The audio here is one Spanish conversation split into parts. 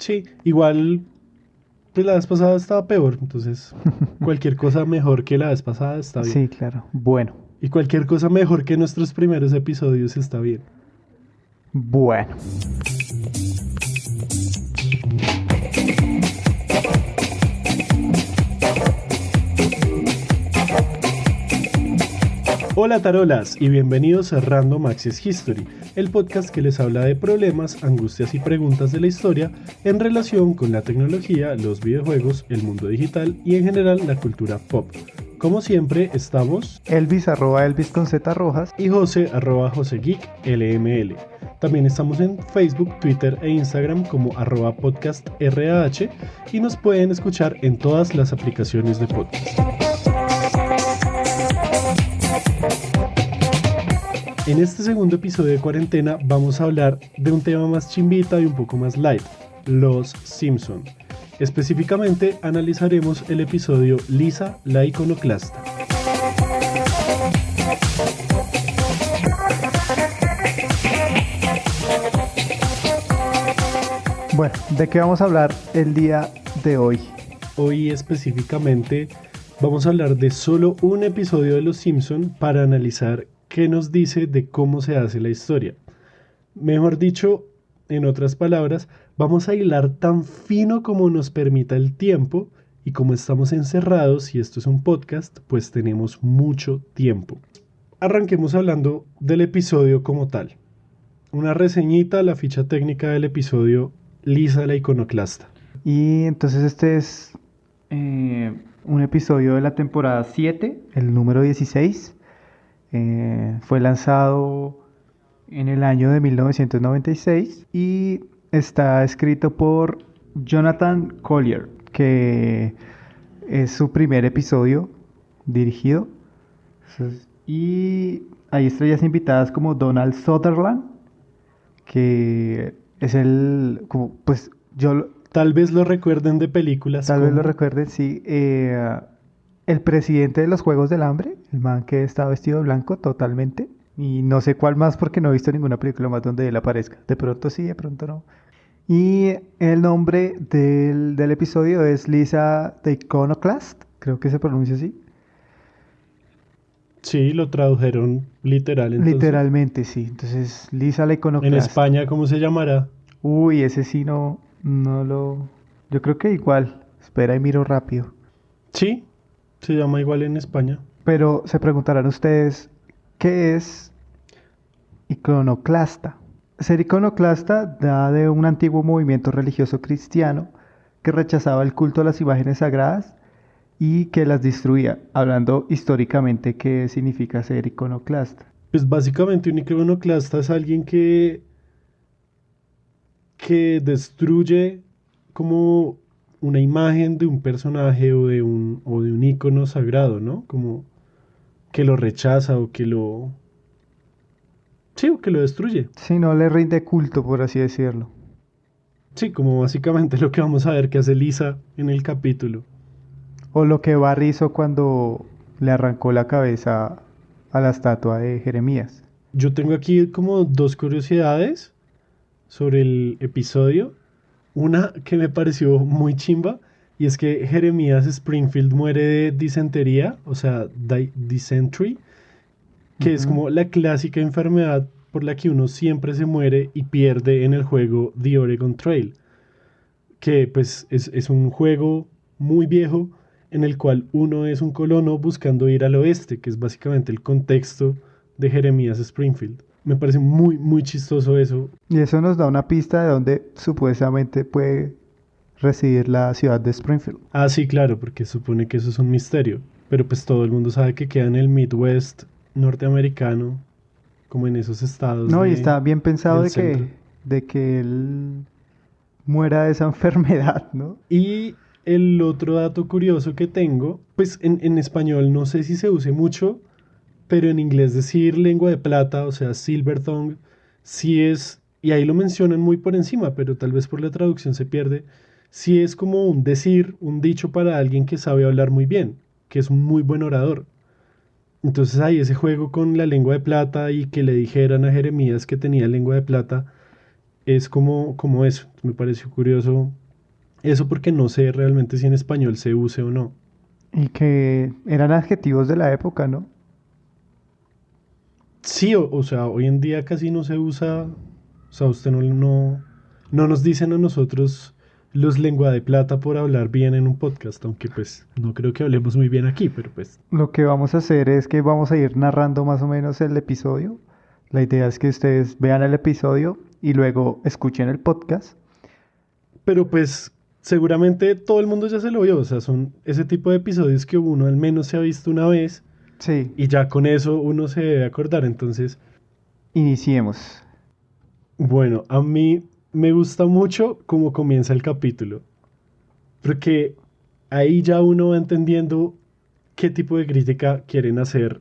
Sí, igual pues la vez pasada estaba peor, entonces cualquier cosa mejor que la vez pasada está bien. Sí, claro. Bueno, Y cualquier cosa mejor que nuestros primeros episodios está bien. bueno. Hola tarolas y bienvenidos a Random Access History, el podcast que les habla de problemas, angustias y preguntas de la historia en relación con la tecnología, los videojuegos, el mundo digital y en general la cultura pop. Como siempre estamos Elvis arroba Elvis con Z rojas. y José arroba JoseGeek LML. También estamos en Facebook, Twitter e Instagram como arroba podcast RAH y nos pueden escuchar en todas las aplicaciones de podcast. En este segundo episodio de cuarentena vamos a hablar de un tema más chimbita y un poco más light, los Simpson. Específicamente analizaremos el episodio Lisa la iconoclasta. Bueno, ¿de qué vamos a hablar el día de hoy? Hoy específicamente vamos a hablar de solo un episodio de Los Simpson para analizar qué nos dice de cómo se hace la historia. Mejor dicho, en otras palabras, vamos a hilar tan fino como nos permita el tiempo y como estamos encerrados y esto es un podcast, pues tenemos mucho tiempo. Arranquemos hablando del episodio como tal. Una reseñita, la ficha técnica del episodio Lisa la iconoclasta. Y entonces este es un episodio de la temporada 7, el número 16. Fue lanzado en el año de 1996 y está escrito por Jonathan Collier, que es su primer episodio dirigido. Y hay estrellas invitadas como Donald Sutherland, que es como, pues yo Tal vez lo recuerden de películas tal vez lo como... recuerden, sí, el presidente de los Juegos del Hambre, el man que está vestido de blanco totalmente. Y no sé cuál más porque no he visto ninguna película más donde él aparezca. De pronto sí, de pronto no. Y el nombre del episodio es Lisa the Iconoclast, creo que se pronuncia así. Sí, lo tradujeron literal entonces. Literalmente, sí. Entonces, Lisa la En Iconoclast. España, ¿cómo se llamará? Uy, ese sí no lo... Yo creo que igual. Espera y miro rápido. Sí, se llama igual en España. Pero se preguntarán ustedes, ¿qué es iconoclasta? Ser iconoclasta da de un antiguo movimiento religioso cristiano que rechazaba el culto a las imágenes sagradas y que las destruía, hablando históricamente qué significa ser iconoclasta. Pues básicamente un iconoclasta es alguien que destruye como una imagen de un personaje o de un icono sagrado, ¿no? Como que lo rechaza o que lo... Sí, o que lo destruye. Si no le rinde culto, por así decirlo. Sí, como básicamente lo que vamos a ver que hace Lisa en el capítulo. O lo que Barry hizo cuando le arrancó la cabeza a la estatua de Jeremías. Yo tengo aquí como dos curiosidades sobre el episodio. Una que me pareció muy chimba y es que Jeremías Springfield muere de disentería, o sea, dysentery, que es Ujú. como la clásica enfermedad por la que uno siempre se muere y pierde en el juego The Oregon Trail, que pues es un juego muy viejo en el cual uno es un colono buscando ir al oeste, que es básicamente el contexto de Jeremías Springfield. Me parece muy, muy chistoso eso. Y eso nos da una pista de dónde supuestamente puede residir la ciudad de Springfield. Ah, sí, claro, porque supone que eso es un misterio. Pero pues todo el mundo sabe que queda en el Midwest norteamericano, como en esos estados No, y está bien pensado del centro. de que él muera de esa enfermedad, ¿no? Y el otro dato curioso que tengo, pues en español no sé si se use mucho, pero en inglés decir lengua de plata, o sea, silver tongue, sí es, y ahí lo mencionan muy por encima, pero tal vez por la traducción se pierde, sí es como un decir, un dicho para alguien que sabe hablar muy bien, que es un muy buen orador. Entonces hay ese juego con la lengua de plata y que le dijeran a Jeremías que tenía lengua de plata, es como eso. Me pareció curioso eso porque no sé realmente si en español se use o no. Y que eran adjetivos de la época, ¿no? Sí, o sea, hoy en día casi no se usa, o sea, usted no nos dicen a nosotros los lengua de plata por hablar bien en un podcast, aunque pues no creo que hablemos muy bien aquí, pero pues, Lo que vamos a hacer es que vamos a ir narrando más o menos el episodio. La idea es que ustedes vean el episodio y luego escuchen el podcast. pero pues seguramente todo el mundo ya se lo vio, o sea, son ese tipo de episodios que uno al menos se ha visto una vez Sí, y ya con eso uno se debe acordar, entonces, iniciemos. bueno, a mí me gusta mucho cómo comienza el capítulo, porque ahí ya uno va entendiendo qué tipo de crítica quieren hacer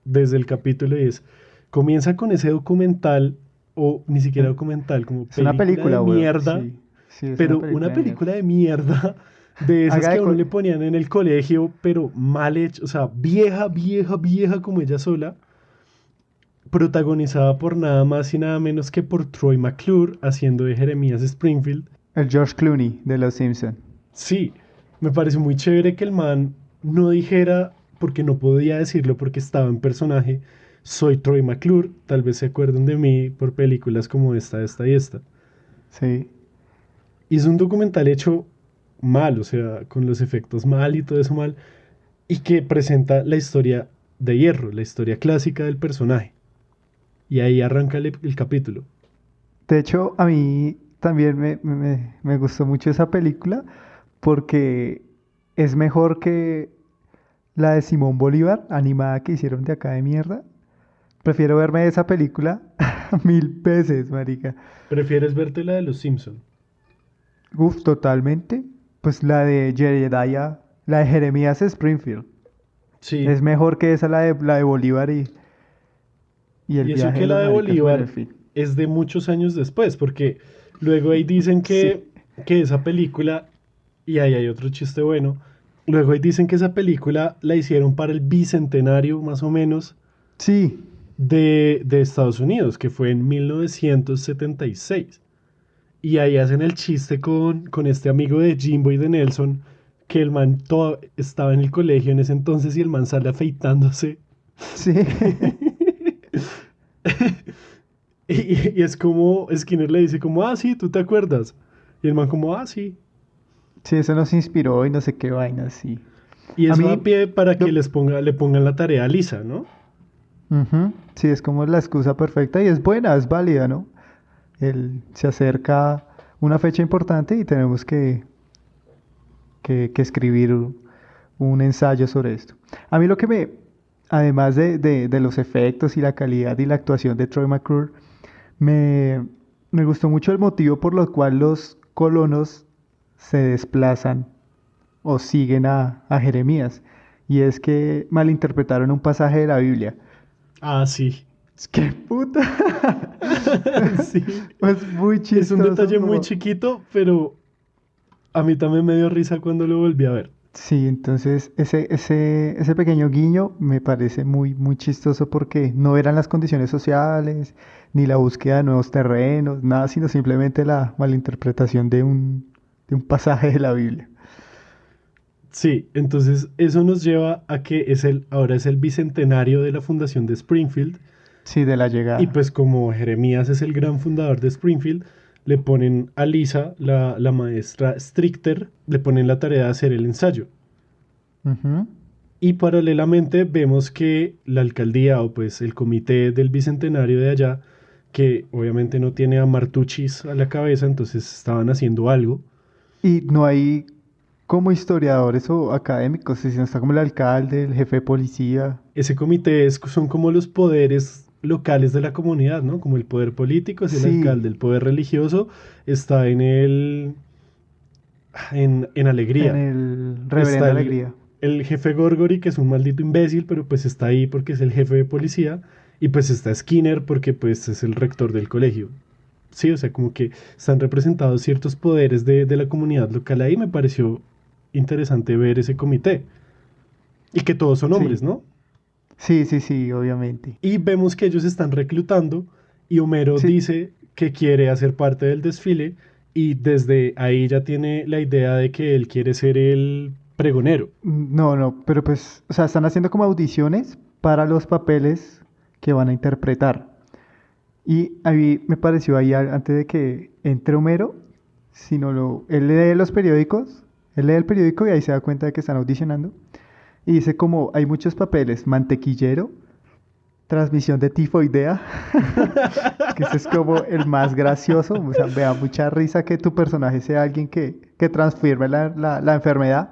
desde el capítulo y es, comienza con ese documental, o ni siquiera documental, como Es una película de película, weón. mierda, Sí, sí, es una pero una película de mierda. película de mierda, de esas Haga que de a uno cu- le ponían en el colegio, pero mal hecho, o sea, vieja, vieja, vieja como ella sola, protagonizada por nada más y nada menos que por Troy McClure haciendo de Jeremías Springfield. el George Clooney de Los Simpson. Sí, me pareció muy chévere que el man no dijera, porque no podía decirlo porque estaba en personaje, soy Troy McClure, tal vez se acuerden de mí por películas como esta y esta. Sí, Y es un documental hecho mal, o sea, con los efectos mal y todo eso mal, y que presenta la historia de Hierro, la historia clásica del personaje. Y ahí arranca el capítulo. de hecho, a mí también me gustó mucho esa película porque es mejor que la de Simón Bolívar, animada que hicieron de acá de mierda. Prefiero verme esa película 1000 veces, marica. ¿Prefieres verte la de los Simpson? Uf, totalmente. Pues la de Jedediah, la de Jeremías Springfield. Sí, Es mejor que esa, la de Bolívar y el y eso viaje de que la los de maricas. Bueno, en Bolívar fin. es de muchos años después, porque luego ahí dicen Sí. que esa película, y ahí hay otro chiste bueno, luego ahí dicen que esa película la hicieron para el bicentenario más o menos Sí, de Estados Unidos, que fue en 1976. Y ahí hacen el chiste con este amigo de Jimbo y de Nelson, que el man estaba en el colegio en ese entonces y el man sale afeitándose. sí. Y es como Skinner le dice como, ah, sí, ¿tú te acuerdas? Y el man como, ah, sí. Sí, eso nos inspiró y no sé qué vaina, sí. Y A eso da mí, pie para que lo- le pongan la tarea a Lisa, ¿no? Ujú, sí, es como la excusa perfecta y es buena, es válida, ¿no? Se acerca una fecha importante y tenemos que escribir un ensayo sobre esto. A mí lo que además de los efectos y la calidad y la actuación de Troy McClure, me, me gustó mucho el motivo por el cual los colonos se desplazan o siguen a Jeremías. Y es que malinterpretaron un pasaje de la Biblia. Ah, sí. Es que puta. Sí. Es muy Es un chistoso detalle muy como... chiquito, pero a mí también me dio risa cuando lo volví a ver. Sí, entonces ese pequeño guiño me parece muy, muy chistoso porque no eran las condiciones sociales, ni la búsqueda de nuevos terrenos, nada, sino simplemente la malinterpretación de un pasaje de la Biblia. Sí, entonces eso nos lleva a que ahora es el bicentenario de la fundación de Springfield. Sí, de la Y llegada. pues como Jeremías es el gran fundador de Springfield, le ponen a Lisa, la maestra Strichter, le ponen la tarea de hacer el ensayo. Ujú. Y paralelamente vemos que la alcaldía o pues el comité del bicentenario de allá, que obviamente no tiene a Martuchis a la cabeza, entonces estaban haciendo algo. Y no hay como historiadores o académicos, sino está como el alcalde, el jefe de policía. Ese comité son como los poderes locales de la comunidad, ¿no? Como el poder político es el Sí, alcalde, el poder religioso está en en Alegría. el Está Reverendo Alegría. el jefe Gorgory, que es un maldito imbécil, pero pues está ahí porque es el jefe de policía. Y pues está Skinner porque pues es el rector del colegio. Sí, o sea, como que están representados ciertos poderes de la comunidad local ahí. Me pareció interesante ver ese comité. Y que todos son Sí, hombres, ¿no? sí, sí, sí, obviamente. Y vemos que ellos están reclutando y Homero Sí, dice que quiere hacer parte del desfile y desde ahí ya tiene la idea de que él quiere ser el pregonero. No, no, pero pues, o sea, están haciendo como audiciones para los papeles que van a interpretar. Y a mí me pareció ahí, antes de que entre Homero, él lee los periódicos, él lee el periódico y ahí se da cuenta de que están audicionando. Y dice como, hay muchos papeles, mantequillero, transmisión de tifoidea, que ese es como el más gracioso, o sea, me da mucha risa que tu personaje sea alguien que transfiere la enfermedad.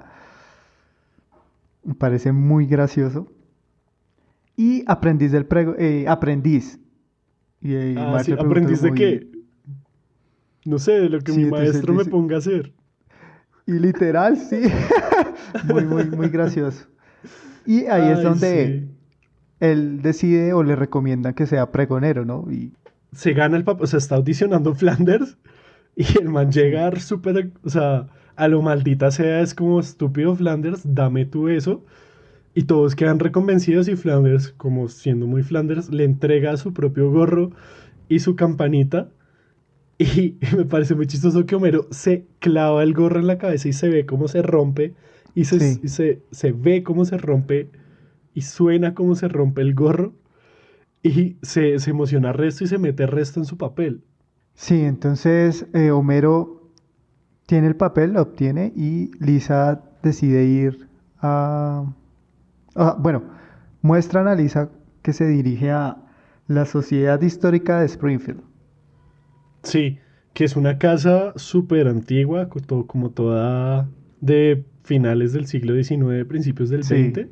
Me parece muy gracioso. Y aprendiz. Y Ah, Marge sí, le pregunta ¿aprendiz de como, qué? No sé, de lo que sí, mi entonces maestro me dice, ponga a hacer. y literal, sí. Muy, muy, muy gracioso. Y ahí es Ay, donde sí. él decide o le recomiendan que sea pregonero, ¿no? Y Se gana el papel, o sea, está audicionando Flanders y el man sí, llega súper, o sea, a lo maldita sea, es como estúpido Flanders, dame tú eso. Y todos quedan reconvencidos y Flanders, como siendo muy Flanders, le entrega su propio gorro y su campanita. Y me parece muy chistoso que Homero se clava el gorro en la cabeza y se ve cómo se rompe. sí, Se ve cómo se rompe y suena cómo se rompe el gorro. Y se emociona resto y se mete resto en su papel. sí. Entonces Homero tiene el papel, lo obtiene y Lisa decide ir a... bueno, muestran a Lisa que se dirige a la Sociedad Histórica de Springfield. Sí, que es una casa súper antigua, como toda de finales del siglo XIX, principios del Sí, XX,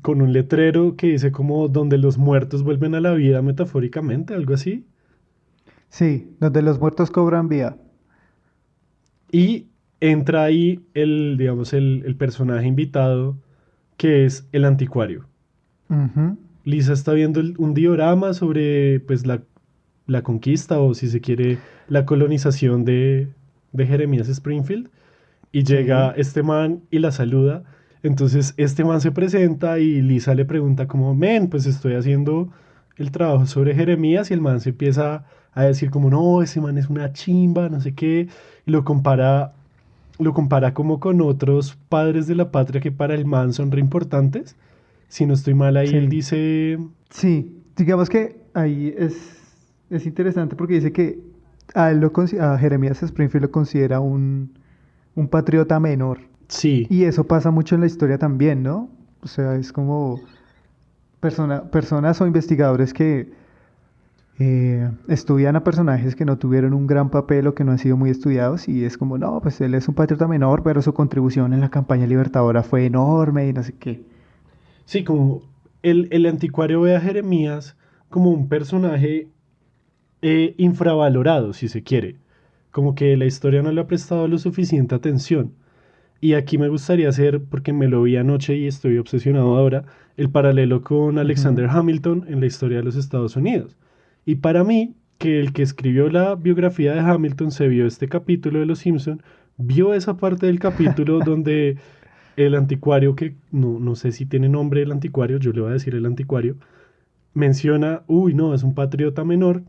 con un letrero que dice como donde los muertos vuelven a la vida metafóricamente, algo así. sí, donde los muertos cobran vida. Y entra ahí digamos, el personaje invitado, que es el anticuario. Ujú, Lisa está viendo un diorama sobre pues la conquista o si se quiere la colonización de Jeremías Springfield y llega sí, este man y la saluda. Entonces este man se presenta y Lisa le pregunta como, men, pues estoy haciendo el trabajo sobre Jeremías y el man se empieza a decir como, no, ese man es una chimba, no sé qué, y lo compara como con otros padres de la patria que para el man son re importantes. Si no estoy mal ahí, él sí. dice, Sí, digamos que ahí es interesante porque dice que a Jeremías Springfield lo considera un patriota menor. sí, Y eso pasa mucho en la historia también, ¿no? O sea, es como personas o investigadores que estudian a personajes que no tuvieron un gran papel o que no han sido muy estudiados y es como, no, pues él es un patriota menor, pero su contribución en la campaña libertadora fue enorme y no sé qué. sí, como el anticuario ve a Jeremías como un personaje infravalorado, si se quiere. Como que la historia no le ha prestado lo suficiente atención. Y aquí me gustaría hacer, porque me lo vi anoche y estoy obsesionado ahora, el paralelo con Ujú. Alexander Hamilton en la historia de los Estados Unidos. Y para mí, que el que escribió la biografía de Hamilton se vio este capítulo de Los Simpson, vio esa parte del capítulo donde el anticuario, que no sé si tiene nombre el anticuario, yo le voy a decir el anticuario, menciona, uy, no, es un patriota menor,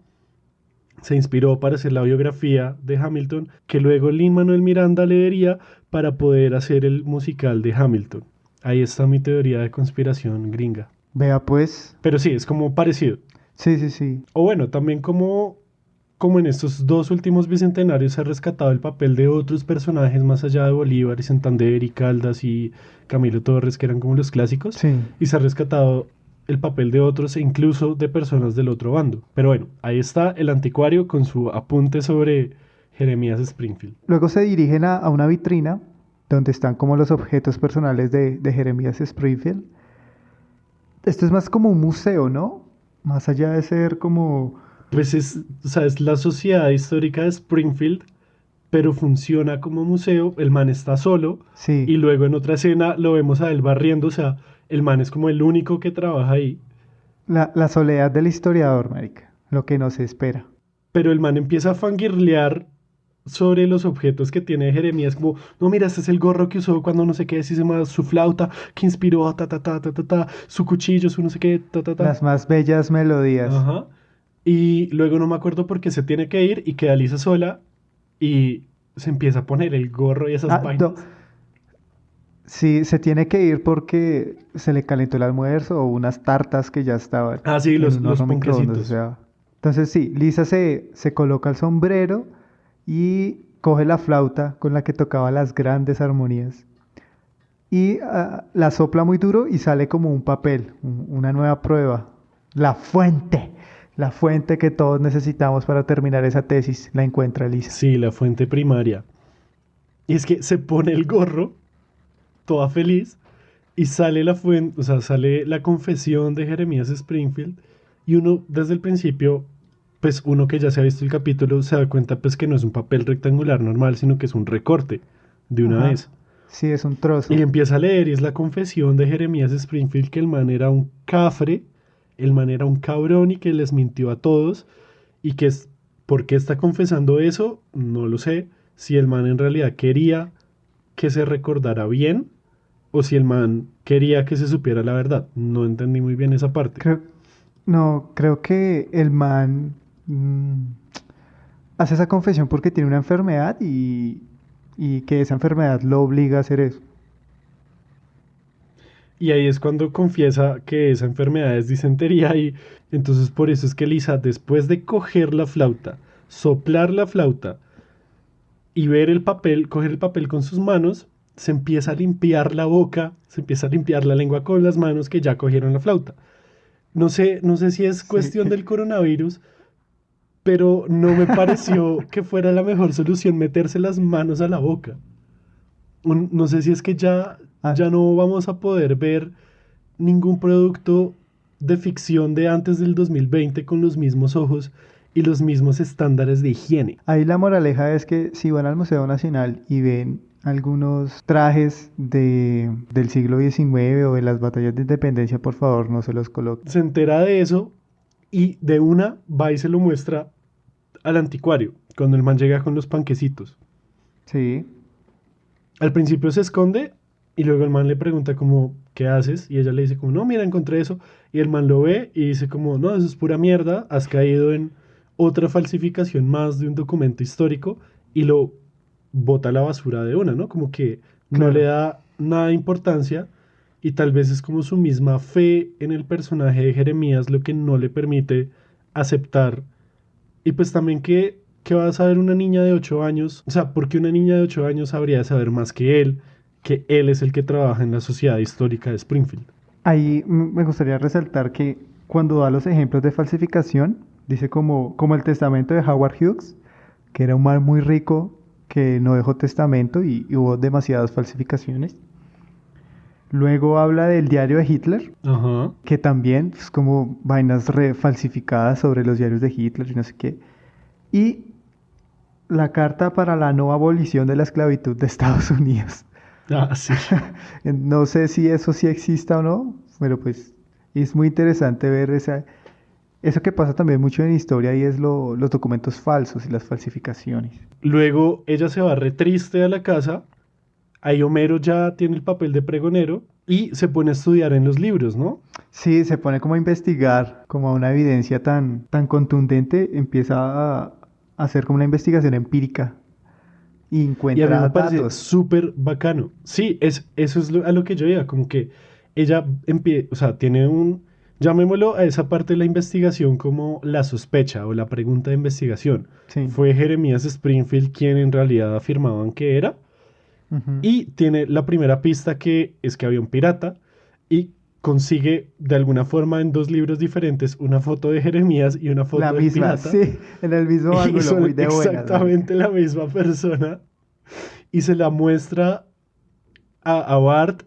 se inspiró para hacer la biografía de Hamilton, que luego Lin-Manuel Miranda leería para poder hacer el musical de Hamilton. Ahí está mi teoría de conspiración gringa. Vea pues, Pero sí, es como parecido. sí, sí, sí. O bueno, también como en estos dos últimos bicentenarios se ha rescatado el papel de otros personajes más allá de Bolívar y Santander y Caldas y Camilo Torres, que eran como los clásicos, Sí. y se ha rescatado el papel de otros e incluso de personas del otro bando. Pero bueno, ahí está el anticuario con su apunte sobre Jeremías Springfield. Luego se dirigen a una vitrina donde están como los objetos personales de Jeremías Springfield. Esto es más como un museo, ¿no? Más allá de ser como... Pues o sea, es la Sociedad Histórica de Springfield, pero funciona como museo, el man está solo y Sí, luego en otra escena lo vemos a él barriendo, o sea, el man es como el único que trabaja ahí, la soledad del historiador, marica. Lo que no se espera. pero el man empieza a fangirlear sobre los objetos que tiene Jeremías, como, no, mira, este es el gorro que usó cuando no sé qué, si se llama su flauta, que inspiró, ta, ta, ta, ta, ta, ta, su cuchillo, su no sé qué, ta, ta, ta. Las más bellas melodías. Ajá. Y luego no me acuerdo por qué se tiene que ir y queda Lisa sola y se empieza a poner el gorro y esas No, vainas. sí, se tiene que ir porque se le calentó el almuerzo o unas tartas que ya estaban Ah, sí, en los, un los horno microondas, o ponquecitos. sea. Entonces sí, Lisa se coloca el sombrero y coge la flauta con la que tocaba las grandes armonías. Y la sopla muy duro y sale como un papel, una nueva prueba. La fuente, la fuente que todos necesitamos para terminar esa tesis, la encuentra Lisa. Sí, la fuente primaria. Y es que se pone el gorro, toda feliz, y sale la fuente, o sea, sale la confesión de Jeremías Springfield. Y uno, desde el principio, pues uno que ya se ha visto el capítulo, se da cuenta pues que no es un papel rectangular normal, sino que es un recorte de una Ajá, vez. sí, es un Y trozo. empieza a leer y es la confesión de Jeremías Springfield que el man era un cafre, el man era un cabrón y que les mintió a todos y que es, ¿por qué está confesando eso? No lo sé. Si el man en realidad quería que se recordara bien o si el man quería que se supiera la verdad. No entendí muy bien esa parte. Creo, no, creo que el man hace esa confesión porque tiene una enfermedad y que esa enfermedad lo obliga a hacer eso. Y ahí es cuando confiesa que esa enfermedad es disentería y entonces por eso es que Lisa, después de coger la flauta, soplar la flauta y ver el papel, coger el papel con sus manos, se empieza a limpiar la boca, se empieza a limpiar la lengua con las manos que ya cogieron la flauta. No sé si es Sí. cuestión del coronavirus, pero no me pareció que fuera la mejor solución meterse las manos a la boca. No sé si es que Ah, ya no vamos a poder ver ningún producto de ficción de antes del 2020 con los mismos ojos y los mismos estándares de higiene. ahí la moraleja es que si van al Museo Nacional y ven algunos trajes del siglo XIX o de las batallas de independencia, por favor, no se los coloquen. Se entera de eso y de una va y se lo muestra al anticuario cuando el man llega con los panquecitos. Sí, Al principio se esconde y luego el man le pregunta como, ¿qué haces? Y ella le dice como, no, mira, encontré eso. Y el man lo ve y dice como, no, eso es pura mierda, has caído en otra falsificación más de un documento histórico y lo bota a la basura de una, ¿no? Como que no le claro. da nada de importancia y tal vez es como su misma fe en el personaje de Jeremías lo que no le permite aceptar. Y pues también que va a saber una niña de 8 años, o sea, porque una niña de 8 años habría de saber más que él es el que trabaja en la sociedad histórica de Springfield. Ahí me gustaría resaltar que cuando da los ejemplos de falsificación, dice como el testamento de Howard Hughes, que era un man muy rico que no dejó testamento y hubo demasiadas falsificaciones. Luego habla del diario de Hitler, Ajá. que también es como vainas falsificadas sobre los diarios de Hitler y no sé qué. Y la carta para la no abolición de la esclavitud de Estados Unidos. Ah, sí. No sé si eso sí exista o no, pero pues es muy interesante ver eso que pasa también mucho en historia y es los documentos falsos y las falsificaciones. Luego ella se va re triste a la casa. Ahí Homero ya tiene el papel de pregonero y se pone a estudiar en los libros, ¿no? Sí, se pone como a investigar, como a una evidencia tan contundente, empieza a hacer como una investigación empírica y Y a mí me encuentra parece datos. súper bacano. Sí, eso es a lo que yo iba, como que ella o sea, tiene llamémoslo a esa parte de la investigación como la sospecha o la pregunta de investigación. Sí. ¿Fue Jeremías Springfield quien en realidad afirmaban que era? Ujú. Y tiene la primera pista que es que había un pirata y consigue de alguna forma en dos libros diferentes una foto de Jeremías y una La foto del misma, pirata sí, en el mismo y ángulo, muy son de buenas, marica. exactamente la misma persona y se la muestra a Bart,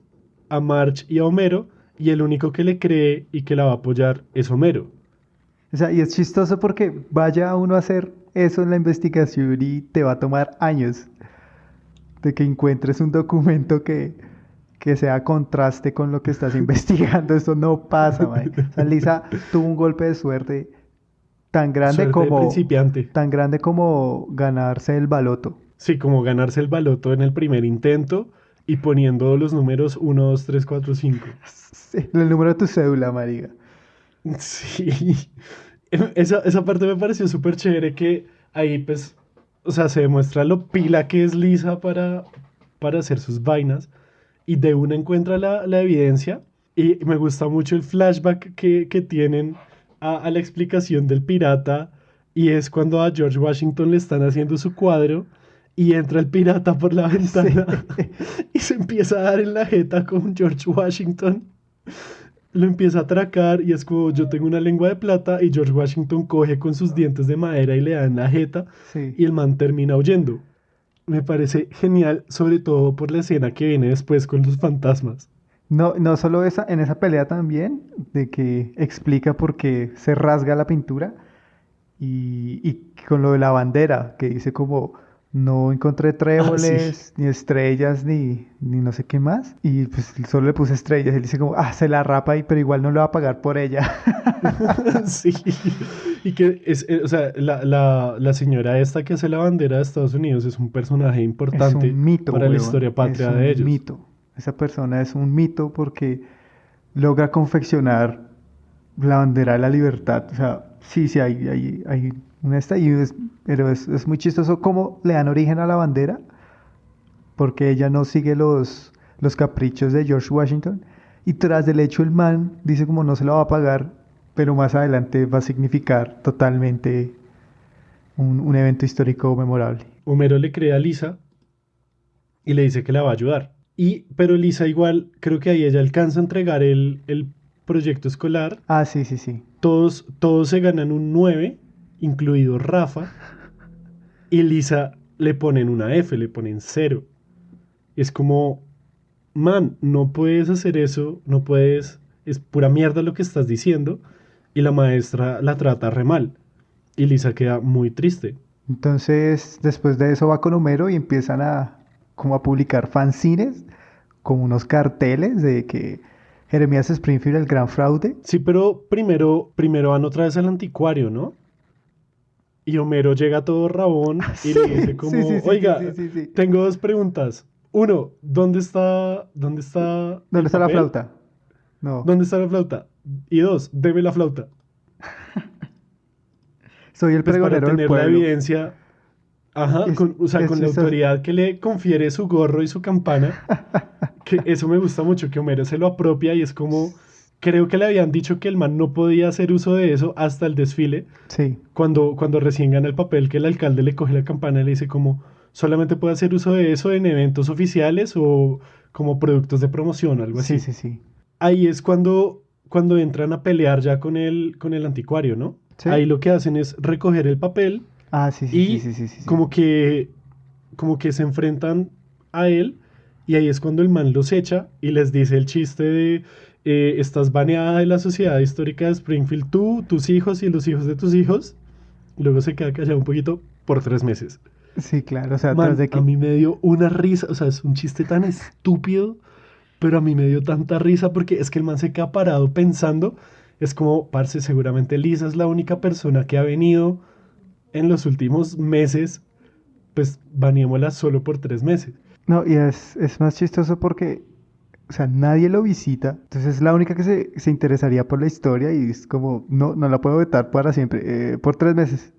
a Marge y a Homero y el único que le cree y que la va a apoyar es Homero. O sea, y es chistoso porque vaya uno a hacer eso en la investigación y te va a tomar años de que encuentres un documento que sea contraste con lo que estás investigando. Eso no pasa, man. O sea, Lisa tuvo un golpe de suerte tan grande Suerte de como, principiante. tan grande como ganarse el baloto. Sí, como ganarse el baloto en el primer intento y poniendo los números 1, 2, 3, 4, 5. Sí, el número de tu cédula, María. Sí. esa parte me pareció súper chévere que ahí pues, o sea, se demuestra lo pila que es Lisa para hacer sus vainas y de una encuentra la evidencia y me gusta mucho el flashback que tienen a la explicación del pirata y es cuando a George Washington le están haciendo su cuadro y entra el pirata por la Sí. ventana y se empieza a dar en la jeta con George Washington, lo empieza a atracar y es como yo tengo una lengua de plata y George Washington coge con sus dientes de madera y le da en la jeta Sí. y el man termina huyendo. Me parece genial, sobre todo por la escena que viene después con los fantasmas. No, no solo esa, en esa pelea también, de que explica por qué se rasga la pintura y con lo de la bandera, que dice como no encontré Ah, sí. tréboles, ni estrellas, ni no sé qué más, y pues solo le puse estrellas, él dice como, ah, se la rapa y pero igual no le va a pagar por ella. Sí. Y que es, o sea, la señora esta que hace la bandera de Estados Unidos es un personaje Es importante un mito, para la huevón, historia es patria de un ellos. mito. Esa persona es un mito porque logra confeccionar la bandera de la libertad. O sea, sí, sí, hay una esta, pero es muy chistoso cómo le dan origen a la bandera, porque ella no sigue los caprichos de George Washington. Y tras del hecho, el man dice como no se lo va a pagar, pero más adelante va a significar totalmente un evento histórico memorable. Homero le cree a Lisa y le dice que la va a ayudar. Pero Lisa igual, creo que ahí ella alcanza a entregar el proyecto escolar. Ah, sí, sí, sí. Todos se ganan un 9 incluido Rafa, y Lisa le ponen una F, le ponen cero. Es como, man, no puedes hacer eso, no puedes, es pura mierda lo que estás diciendo. Y la maestra la trata re mal. Y Lisa queda muy triste. Entonces, después de eso va con Homero y empiezan a como a publicar fanzines, como unos carteles de que Jeremías Springfield el gran fraude. Sí, pero primero van otra vez al anticuario, ¿no? Y Homero llega todo rabón y Sí, le dice sí, sí, como, sí, sí, sí, oiga, sí, sí. tengo dos preguntas. Uno, ¿dónde está ¿Dónde el está la papel? flauta? No, ¿Dónde está la flauta? Y dos, deme la flauta. soy el Pues para pregonero del tener la pueblo. evidencia, ajá, o sea, con la Eso es, autoridad que le confiere su gorro y su campana, que eso me gusta mucho, que Homero se lo apropia y es como, creo que le habían dicho que el man no podía hacer uso de eso hasta el desfile, sí, cuando recién gana el papel, que el alcalde le coge la campana y le dice como, solamente puede hacer uso de eso en eventos oficiales o como productos de promoción, algo sí, así. sí, sí. Ahí es cuando entran a pelear ya con el anticuario, ¿no? ¿Sí? Ahí lo que hacen es recoger el papel Ah, sí, sí, sí, y sí, sí, sí, sí. como que, como que se enfrentan a él y ahí es cuando el man los echa y les dice el chiste de estás baneada de la Sociedad Histórica de Springfield, tú, tus hijos y los hijos de tus hijos. Y luego se queda callado un poquito por 3 meses. Sí, claro, o sea, tras Man, de a que mí me dio una risa, o sea, es un chiste tan estúpido, pero a mí me dio tanta risa porque es que el man se queda parado pensando, es como, parce, seguramente Lisa es la única persona que ha venido en los últimos meses, pues baneémosla solo por 3 meses. no, y es más chistoso porque, o sea, nadie lo visita, entonces es la única que se interesaría por la historia y es como, no, no la puedo vetar para siempre, por 3 meses.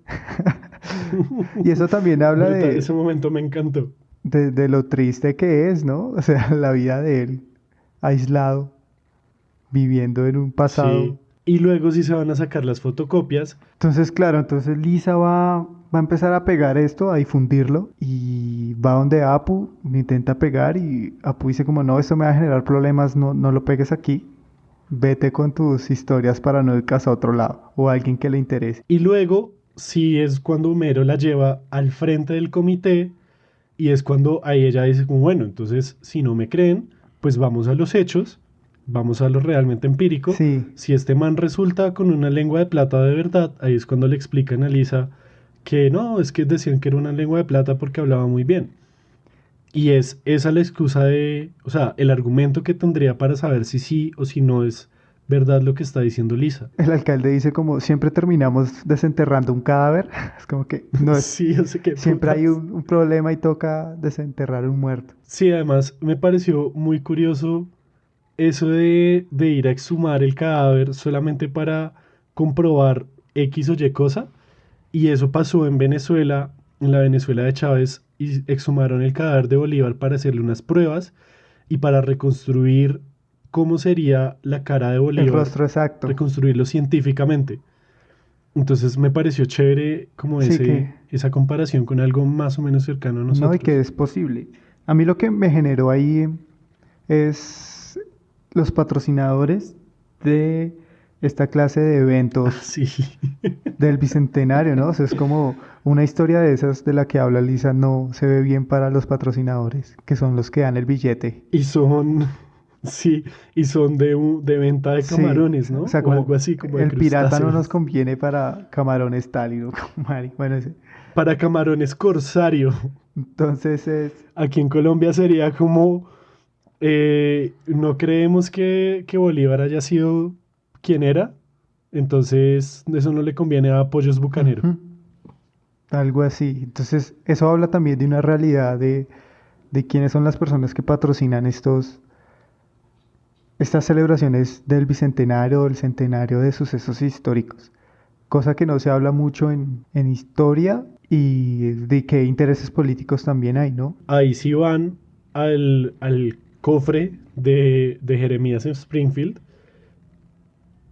Y eso también habla Brutal, ese momento me encantó. de lo triste que es, ¿no? O sea, la vida de él, aislado, viviendo en un pasado. Sí. Y luego sí se van a sacar las fotocopias. Entonces, claro, entonces Lisa va a empezar a pegar esto, a difundirlo, y va donde Apu, le intenta pegar, y Apu dice como, no, esto me va a generar problemas, no, no lo pegues aquí, vete con tus historias para no ir a otro lado, o a alguien que le interese. Y luego sí es cuando Homero la lleva al frente del comité y es cuando ahí ella dice como, bueno, entonces si no me creen, pues vamos a los hechos, vamos a lo realmente empírico. Sí, Si este man resulta con una lengua de plata de verdad, ahí es cuando le explican a Lisa que no, es que decían que era una lengua de plata porque hablaba muy bien. Y es esa la excusa de, o sea, el argumento que tendría para saber si sí o si no es verdad lo que está diciendo Lisa. el alcalde dice como, siempre terminamos desenterrando un cadáver, es como que no es, Sí, yo sé qué siempre hay putas. un problema y toca desenterrar un muerto. Sí, además me pareció muy curioso eso de ir a exhumar el cadáver solamente para comprobar X o Y cosa. Y eso pasó en Venezuela, en la Venezuela de Chávez, y exhumaron el cadáver de Bolívar para hacerle unas pruebas y para reconstruir cómo sería la cara de El Bolívar, rostro exacto. reconstruirlo científicamente. Entonces me pareció chévere como Sí, que esa comparación con algo más o menos cercano a no, y que nosotros. es posible. A mí lo que me generó ahí es los patrocinadores de esta clase de Ah, eventos sí. del Bicentenario, ¿no? O sea, es como una historia de esas de la que habla Lisa, no se ve bien para los patrocinadores, que son los que dan el billete. Y son, sí, y son de venta de Sí, camarones, o ¿no? sea, O algo como así, como de el pirata no nos crustáceos. conviene para camarones tal y no como Mari. Bueno, Para camarones corsario. entonces es, Aquí en Colombia sería como, no creemos que Bolívar haya sido quien era, entonces eso no le conviene a Pollos Bucanero. ujú, algo así. Entonces, eso habla también de una realidad de quiénes son las personas que patrocinan estas celebraciones del bicentenario o el centenario de sucesos históricos. Cosa que no se habla mucho en historia y de qué intereses políticos también hay, ¿no? Ahí sí van al cofre de Jeremías en Springfield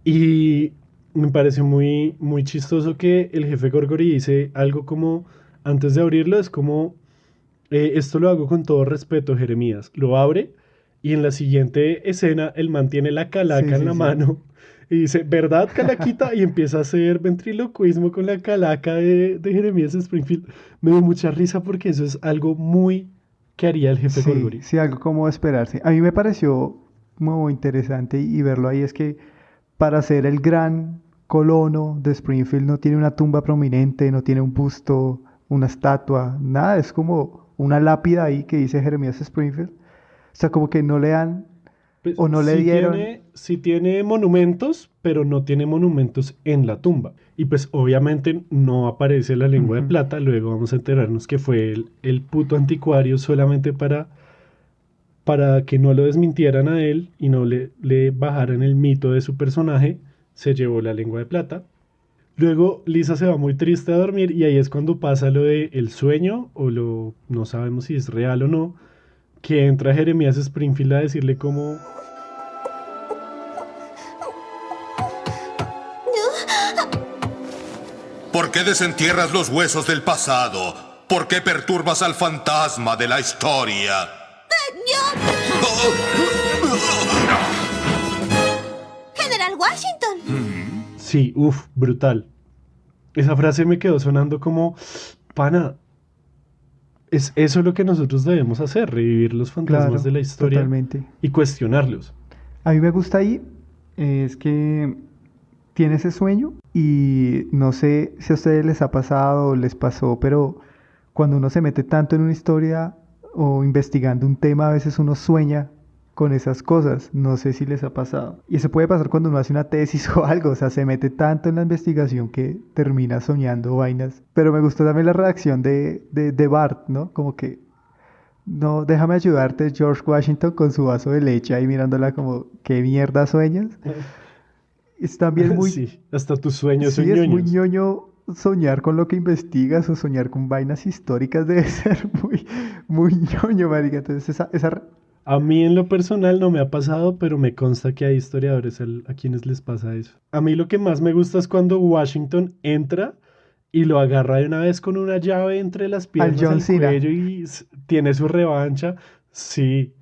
y me pareció muy, muy chistoso que el jefe Gorgory dice algo como, antes de abrirlo, es como, esto lo hago con todo respeto, Jeremías. Lo abre y en la siguiente escena el man tiene la Sí, calaca en sí, la sí. mano y dice, ¿verdad, calaquita? Y empieza a hacer ventriloquismo con la calaca de Jeremías Springfield. Me dio mucha risa porque eso es algo muy que haría el jefe Sí, Gorgory. sí, algo como esperarse. A mí me pareció muy interesante y verlo ahí es que para ser el gran colono de Springfield no tiene una tumba prominente, no tiene un busto, una estatua, nada, es como una lápida ahí que dice Jeremías Springfield. O sea, como que no le dan Pues o no le dieron. sí tiene monumentos, pero no tiene monumentos en la tumba. Y pues obviamente no aparece la lengua de Ujú. plata. Luego vamos a enterarnos que fue el puto anticuario solamente para que no lo desmintieran a él y no le bajaran el mito de su personaje. Se llevó la lengua de plata. Luego Lisa se va muy triste a dormir y ahí es cuando pasa lo de el sueño o lo no sabemos si es real o no, que entra Jeremías Springfield a decirle como ¿Por qué desentierras los huesos del pasado? ¿Por qué perturbas al fantasma de la historia? General Washington. sí, uff, brutal. Esa frase me quedó sonando como, pana, es eso lo que nosotros debemos hacer, revivir los fantasmas Claro, de la historia totalmente. y cuestionarlos. A mí me gusta ahí, es que tiene ese sueño y no sé si a ustedes les ha pasado o les pasó, pero cuando uno se mete tanto en una historia o investigando un tema, a veces uno sueña con esas cosas. No sé si les ha pasado. Y eso puede pasar cuando uno hace una tesis o algo, o sea, se mete tanto en la investigación que termina soñando vainas. Pero me gustó también la reacción de Bart, ¿no? Como que, no, déjame ayudarte, George Washington, con su vaso de leche ahí mirándola como, ¿qué mierda sueñas? Es también muy, Sí, hasta tus sueños son sí, es muy ñoños. ñoño soñar con lo que investigas o soñar con vainas históricas debe ser muy ñoño, marica. Entonces A mí en lo personal no me ha pasado, pero me consta que hay historiadores a quienes les pasa eso. A mí lo que más me gusta es cuando Washington entra y lo agarra de una vez con una llave entre las al piernas John al Cena. cuello y tiene su revancha. Sí,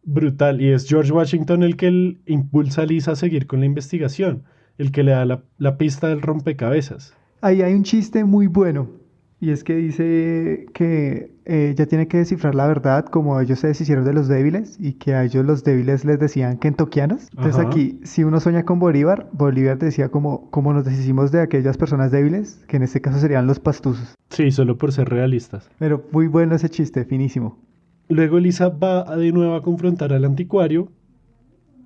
brutal. Y es George Washington el que impulsa a Lisa a seguir con la investigación, el que le da la pista del rompecabezas. Ahí hay un chiste muy bueno. Y es que dice que ella tiene que descifrar la verdad como ellos se deshicieron de los débiles y que a ellos los débiles les decían kentuckianos. Entonces Ajá. aquí, si uno sueña con Bolívar, Bolívar decía como nos deshicimos de aquellas personas débiles, que en este caso serían los pastusos. Sí, solo por ser realistas. Pero muy bueno ese chiste, finísimo. Luego Lisa va de nuevo a confrontar al anticuario,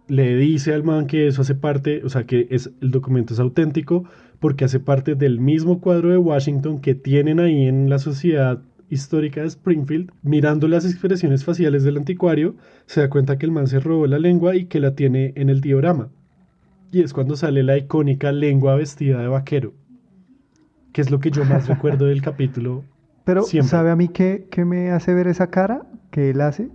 le dice al man que eso hace parte, o sea, que el documento es auténtico porque hace parte del mismo cuadro de Washington que tienen ahí en la Sociedad Histórica de Springfield. Mirando las expresiones faciales del anticuario, se da cuenta que el man se robó la lengua y que la tiene en el diorama. Y es cuando sale la icónica lengua vestida de vaquero. que es lo que yo más recuerdo del capítulo. Pero, Siempre. ¿sabe a mí qué me hace ver esa cara que él hace?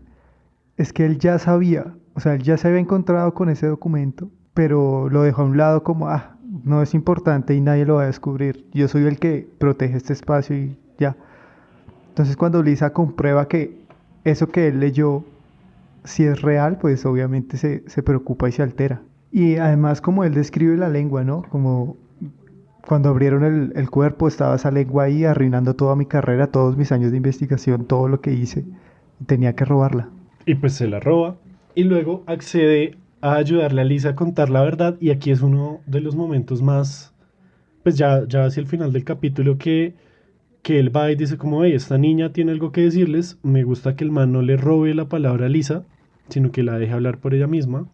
Es que él ya sabía, o sea, él ya se había encontrado con ese documento, pero lo dejó a un lado como, no es importante y nadie lo va a descubrir. Yo soy el que protege este espacio y ya. Entonces, cuando Lisa comprueba que eso que él leyó si es real, pues obviamente se preocupa y se altera. Y además, como él describe la lengua, ¿no? Como cuando abrieron el cuerpo, estaba esa lengua ahí arruinando toda mi carrera, todos mis años de investigación, todo lo que hice. Tenía que robarla. Y pues se la roba y luego accede a ayudarle a Lisa a contar la verdad. Y aquí es uno de los momentos más, pues ya hacia el final del capítulo que él va y dice como, hey, esta niña tiene algo que decirles, me gusta que el man no le robe la palabra a Lisa, sino que la deje hablar por ella misma.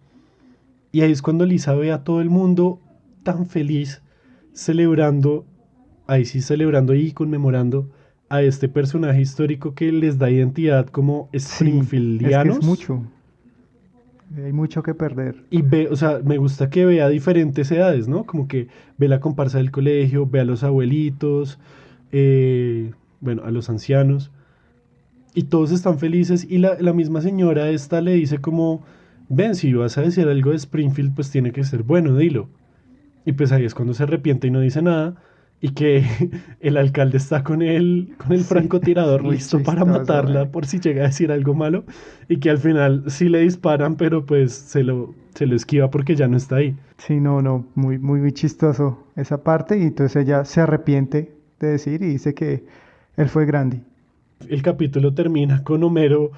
Y ahí es cuando Lisa ve a todo el mundo tan feliz, celebrando, ahí sí celebrando y conmemorando a este personaje histórico que les da identidad como Springfieldianos. Es que es mucho. Hay mucho que perder. Y ve, o sea, me gusta que vea diferentes edades, ¿no? Como que ve la comparsa del colegio, ve a los abuelitos, bueno, a los ancianos, y todos están felices, y la misma señora esta le dice como, ven, si vas a decir algo de Springfield, pues tiene que ser bueno, dilo. Y pues ahí es cuando se arrepiente y no dice nada, y que el alcalde está con el francotirador muy listo para chistoso, matarla por si llega a decir algo malo, y que al final sí le disparan, pero pues se lo esquiva porque ya no está ahí. Sí, no, muy chistoso esa parte. Y entonces ella se arrepiente de decir y dice que él fue grande. El capítulo termina con Homero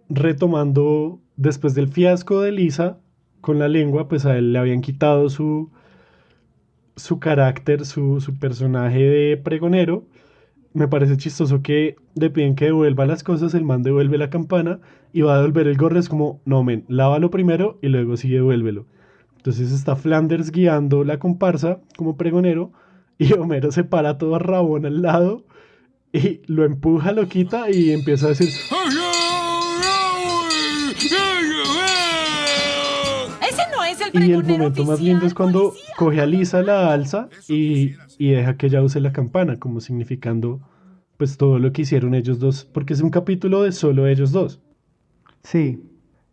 retomando, después del fiasco de Lisa con la lengua, pues a él le habían quitado su carácter, su personaje de pregonero. Me parece chistoso que le piden que devuelva las cosas, el man devuelve la campana y va a devolver el gorro. Es como, no, men, lávalo primero y luego sí devuélvelo. Entonces está Flanders guiando la comparsa como pregonero y Homero se para todo rabón al lado y lo empuja, lo quita y empieza a decir, Ese no es el y el pregonero momento más oficial, lindo es cuando policía. coge a Lisa, la alza y deja que ella use la campana, como significando pues todo lo que hicieron ellos dos, porque es un capítulo de solo ellos dos. Sí.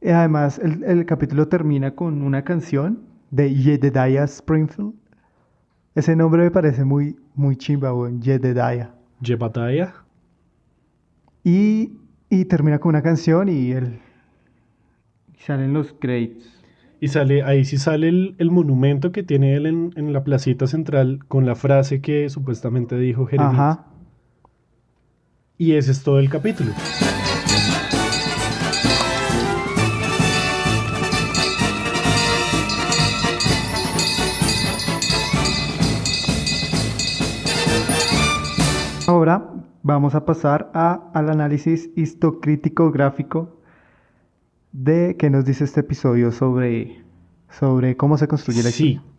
Y además el capítulo termina con una canción de Jedediah Springfield. Ese nombre me parece muy chimba, weón. Jedediah. Jebediah. Y termina con una canción y salen los créditos. Y sale, ahí sí sale el monumento que tiene él en la placita central con la frase que supuestamente dijo Jeremías. Ajá. Y ese es todo el capítulo. Ahora vamos a pasar al análisis histocrítico gráfico de qué nos dice este episodio sobre cómo se construye la Sí. historia.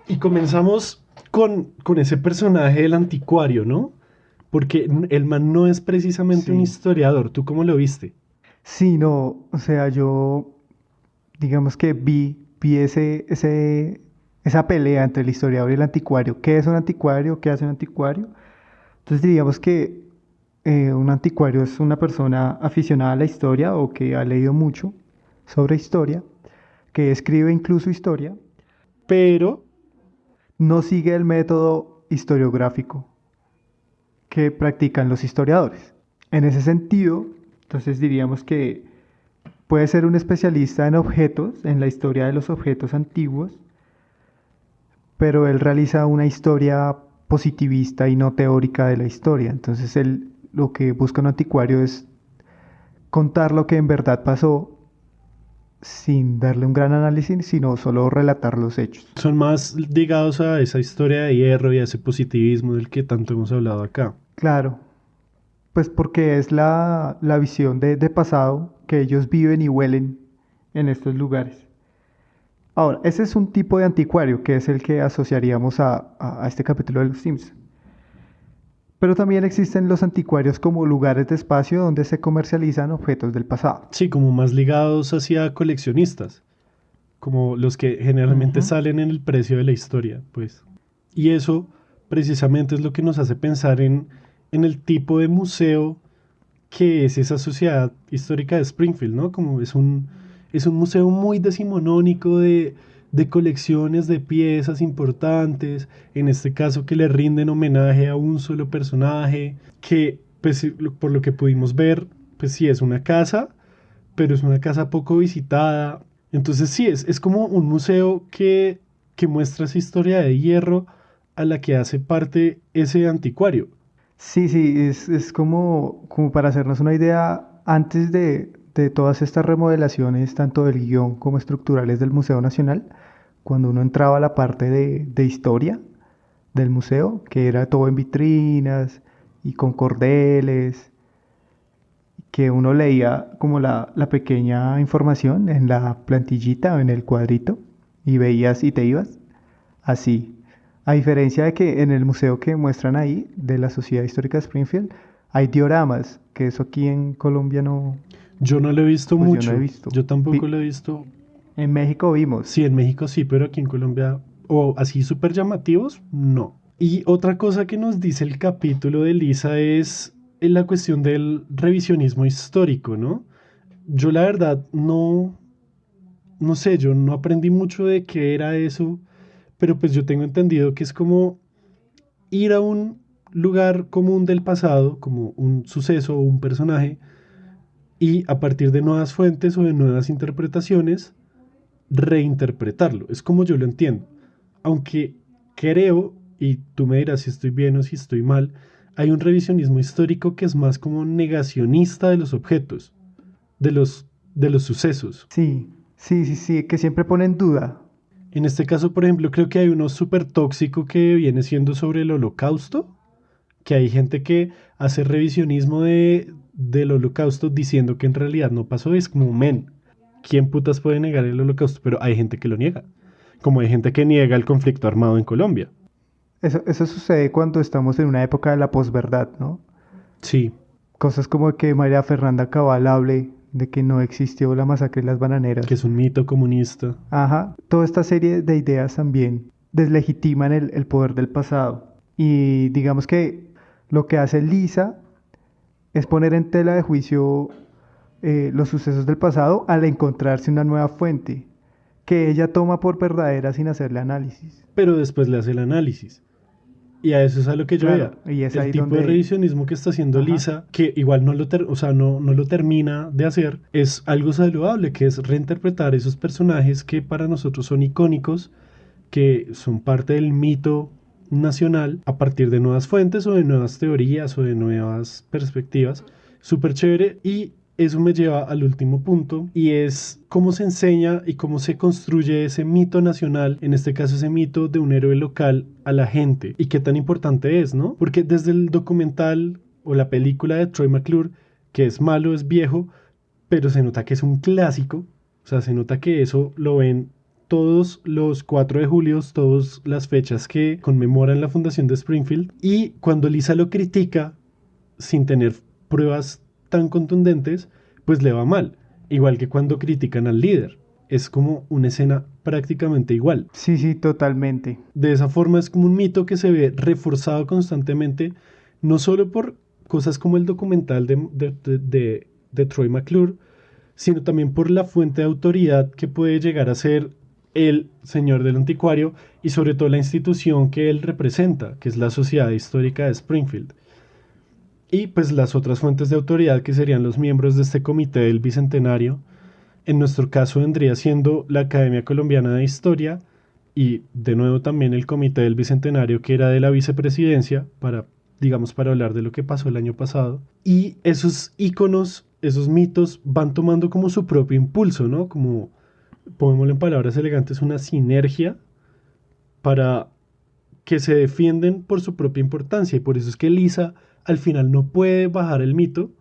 Y comenzamos con ese personaje del anticuario, ¿no? Porque el man no es precisamente Sí. un historiador. ¿Tú cómo lo viste? Sí, no, o sea, yo digamos que vi esa pelea entre el historiador y el anticuario. ¿Qué es un anticuario? ¿Qué hace un anticuario? Entonces diríamos que un anticuario es una persona aficionada a la historia o que ha leído mucho sobre historia, que escribe incluso historia, Pero no sigue el método historiográfico que practican los historiadores. En ese sentido, entonces diríamos que puede ser un especialista en objetos, en la historia de los objetos antiguos, pero él realiza una historia positivista y no teórica de la historia. Entonces él lo que busca un anticuario es contar lo que en verdad pasó sin darle un gran análisis, sino solo relatar los hechos. son más ligados a esa historia de hierro y a ese positivismo del que tanto hemos hablado acá. Claro, pues porque es la visión de pasado que ellos viven y huelen en estos lugares. Ahora, ese es un tipo de anticuario que es el que asociaríamos a este capítulo de Los Simpsons. Pero también existen los anticuarios como lugares de espacio donde se comercializan objetos del pasado. Sí, como más ligados hacia coleccionistas, como los que generalmente Ujú. salen en el precio de la historia, pues. Y eso precisamente es lo que nos hace pensar en el tipo de museo que es esa sociedad histórica de Springfield, ¿no? Como es un museo muy decimonónico de colecciones de piezas importantes, en este caso que le rinden homenaje a un solo personaje, que pues, por lo que pudimos ver, pues sí es una casa, pero es una casa poco visitada. Entonces sí, es como un museo que muestra esa historia de hierro a la que hace parte ese anticuario. Sí, sí, es como para hacernos una idea, antes de todas estas remodelaciones, tanto del guión como estructurales del Museo Nacional, cuando uno entraba a la parte de historia del museo, que era todo en vitrinas y con cordeles, que uno leía como la pequeña información en la plantillita o en el cuadrito y veías y te ibas así. A diferencia de que en el museo que muestran ahí, de la Sociedad Histórica de Springfield, hay dioramas, que eso aquí en Colombia no, Yo no lo he visto pues yo mucho, no he visto. yo tampoco Vi- lo he visto. en México vimos. Sí, en México sí, pero aquí en Colombia, o así súper llamativos, no. Y otra cosa que nos dice el capítulo de Lisa es la cuestión del revisionismo histórico, ¿no? Yo la verdad no sé, yo no aprendí mucho de qué era eso, pero pues yo tengo entendido que es como ir a un lugar común del pasado, como un suceso o un personaje, y a partir de nuevas fuentes o de nuevas interpretaciones, reinterpretarlo. Es como yo lo entiendo. Aunque creo, y tú me dirás si estoy bien o si estoy mal, hay un revisionismo histórico que es más como negacionista de los objetos, de los sucesos. Sí, sí, sí, sí, que siempre pone en duda. En este caso, por ejemplo, creo que hay uno súper tóxico que viene siendo sobre el holocausto, que hay gente que hace revisionismo del holocausto diciendo que en realidad no pasó. Es como, men, ¿quién putas puede negar el holocausto? Pero hay gente que lo niega. Como hay gente que niega el conflicto armado en Colombia. Eso sucede cuando estamos en una época de la posverdad, ¿no? Sí, Cosas como que María Fernanda Cabal hable de que no existió la masacre de las que bananeras. es un mito comunista. Ajá, toda esta serie de ideas también deslegitiman el poder del pasado. Y digamos que lo que hace Lisa es poner en tela de juicio los sucesos del pasado al encontrarse una nueva fuente que ella toma por verdadera sin hacerle análisis. Pero después le hace el análisis. Y a eso es a lo que yo Claro, veía. y es El ahí tipo de donde... revisionismo que está haciendo Ajá. Lisa, que igual o sea, no lo termina de hacer, es algo saludable, que es reinterpretar esos personajes que para nosotros son icónicos, que son parte del mito nacional a partir de nuevas fuentes o de nuevas teorías o de nuevas perspectivas. Súper chévere y eso me lleva al último punto y es cómo se enseña y cómo se construye ese mito nacional, en este caso ese mito de un héroe local a la gente y qué tan importante es, ¿no? Porque desde el documental o la película de Troy McClure, que es malo, es viejo, pero se nota que es un clásico, o sea, se nota que eso lo ven todos los 4 de julio, todas las fechas que conmemoran la fundación de Springfield, y cuando Lisa lo critica sin tener pruebas tan contundentes, pues le va mal, igual que cuando critican al líder. Es como una escena prácticamente igual. Sí, sí, totalmente. De esa forma es como un mito que se ve reforzado constantemente, no solo por cosas como el documental de Troy McClure, sino también por la fuente de autoridad que puede llegar a ser el señor del anticuario y sobre todo la institución que él representa, que es la Sociedad Histórica de Springfield. Y pues las otras fuentes de autoridad que serían los miembros de este comité del Bicentenario. En nuestro caso vendría siendo la Academia Colombiana de Historia y de nuevo también el Comité del Bicentenario que era de la vicepresidencia para, digamos, para hablar de lo que pasó el año pasado. Y esos íconos, esos mitos van tomando como su propio impulso, ¿no? Como, pongámoslo en palabras elegantes, una sinergia para que se defienden por su propia importancia. Y por eso es que Lisa al final no puede bajar el mito,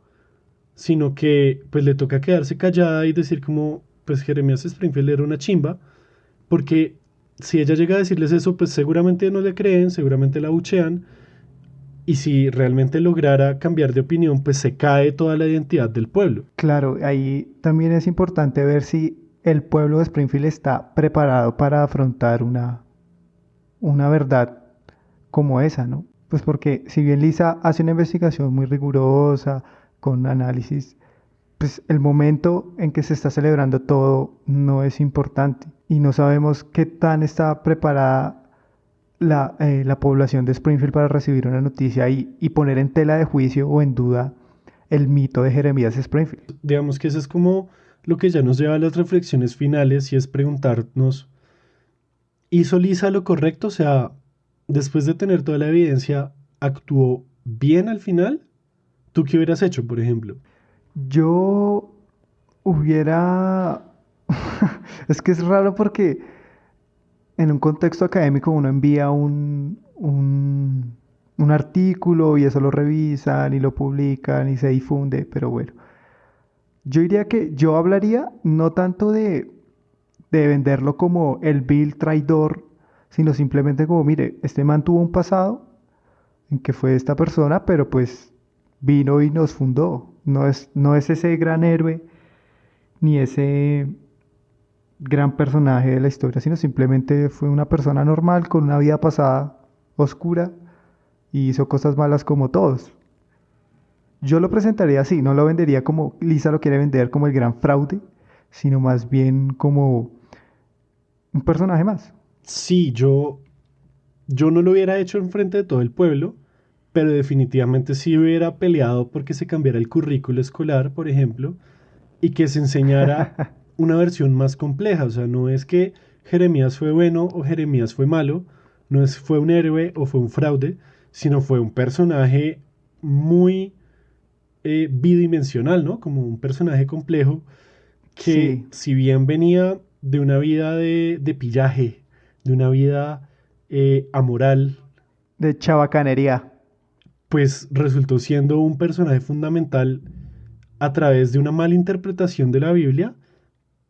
sino que pues le toca quedarse callada y decir como, pues Jeremías Springfield era una chimba, porque si ella llega a decirles eso, pues seguramente no le creen, seguramente la buchean, y si realmente lograra cambiar de opinión, pues se cae toda la identidad del pueblo. Claro, ahí también es importante ver si el pueblo de Springfield está preparado para afrontar una verdad como esa, ¿no? Pues porque si bien Lisa hace una investigación muy rigurosa, con análisis, pues el momento en que se está celebrando todo no es importante y no sabemos qué tan está preparada la población de Springfield para recibir una noticia y poner en tela de juicio o en duda el mito de Jeremías Springfield. Digamos que eso es como lo que ya nos lleva a las reflexiones finales y es preguntarnos, ¿hizo Lisa lo correcto? O sea, después de tener toda la evidencia, ¿actuó bien al final? ¿Tú qué hubieras hecho, por ejemplo? Yo hubiera... Es que es raro porque en un contexto académico uno envía un artículo y eso lo revisan y lo publican y se difunde, pero bueno. Yo diría que yo hablaría no tanto de venderlo como el vil traidor, sino simplemente como, mire, este man tuvo un pasado en que fue esta persona, pero pues vino y nos fundó. No es ese gran héroe ni ese gran personaje de la historia, sino simplemente fue una persona normal con una vida pasada oscura y hizo cosas malas como todos. Yo lo presentaría así, no lo vendería como Lisa lo quiere vender como el gran fraude, sino más bien como un personaje más. Sí, yo no lo hubiera hecho enfrente de todo el pueblo, pero definitivamente sí hubiera peleado porque se cambiara el currículo escolar, por ejemplo, y que se enseñara una versión más compleja. O sea, no es que Jeremías fue bueno o Jeremías fue malo, no es fue un héroe o fue un fraude, sino fue un personaje muy bidimensional, ¿no? Como un personaje complejo que Sí, si bien venía de una vida de pillaje, de una vida amoral, de chabacanería. pues resultó siendo un personaje fundamental a través de una mala interpretación de la Biblia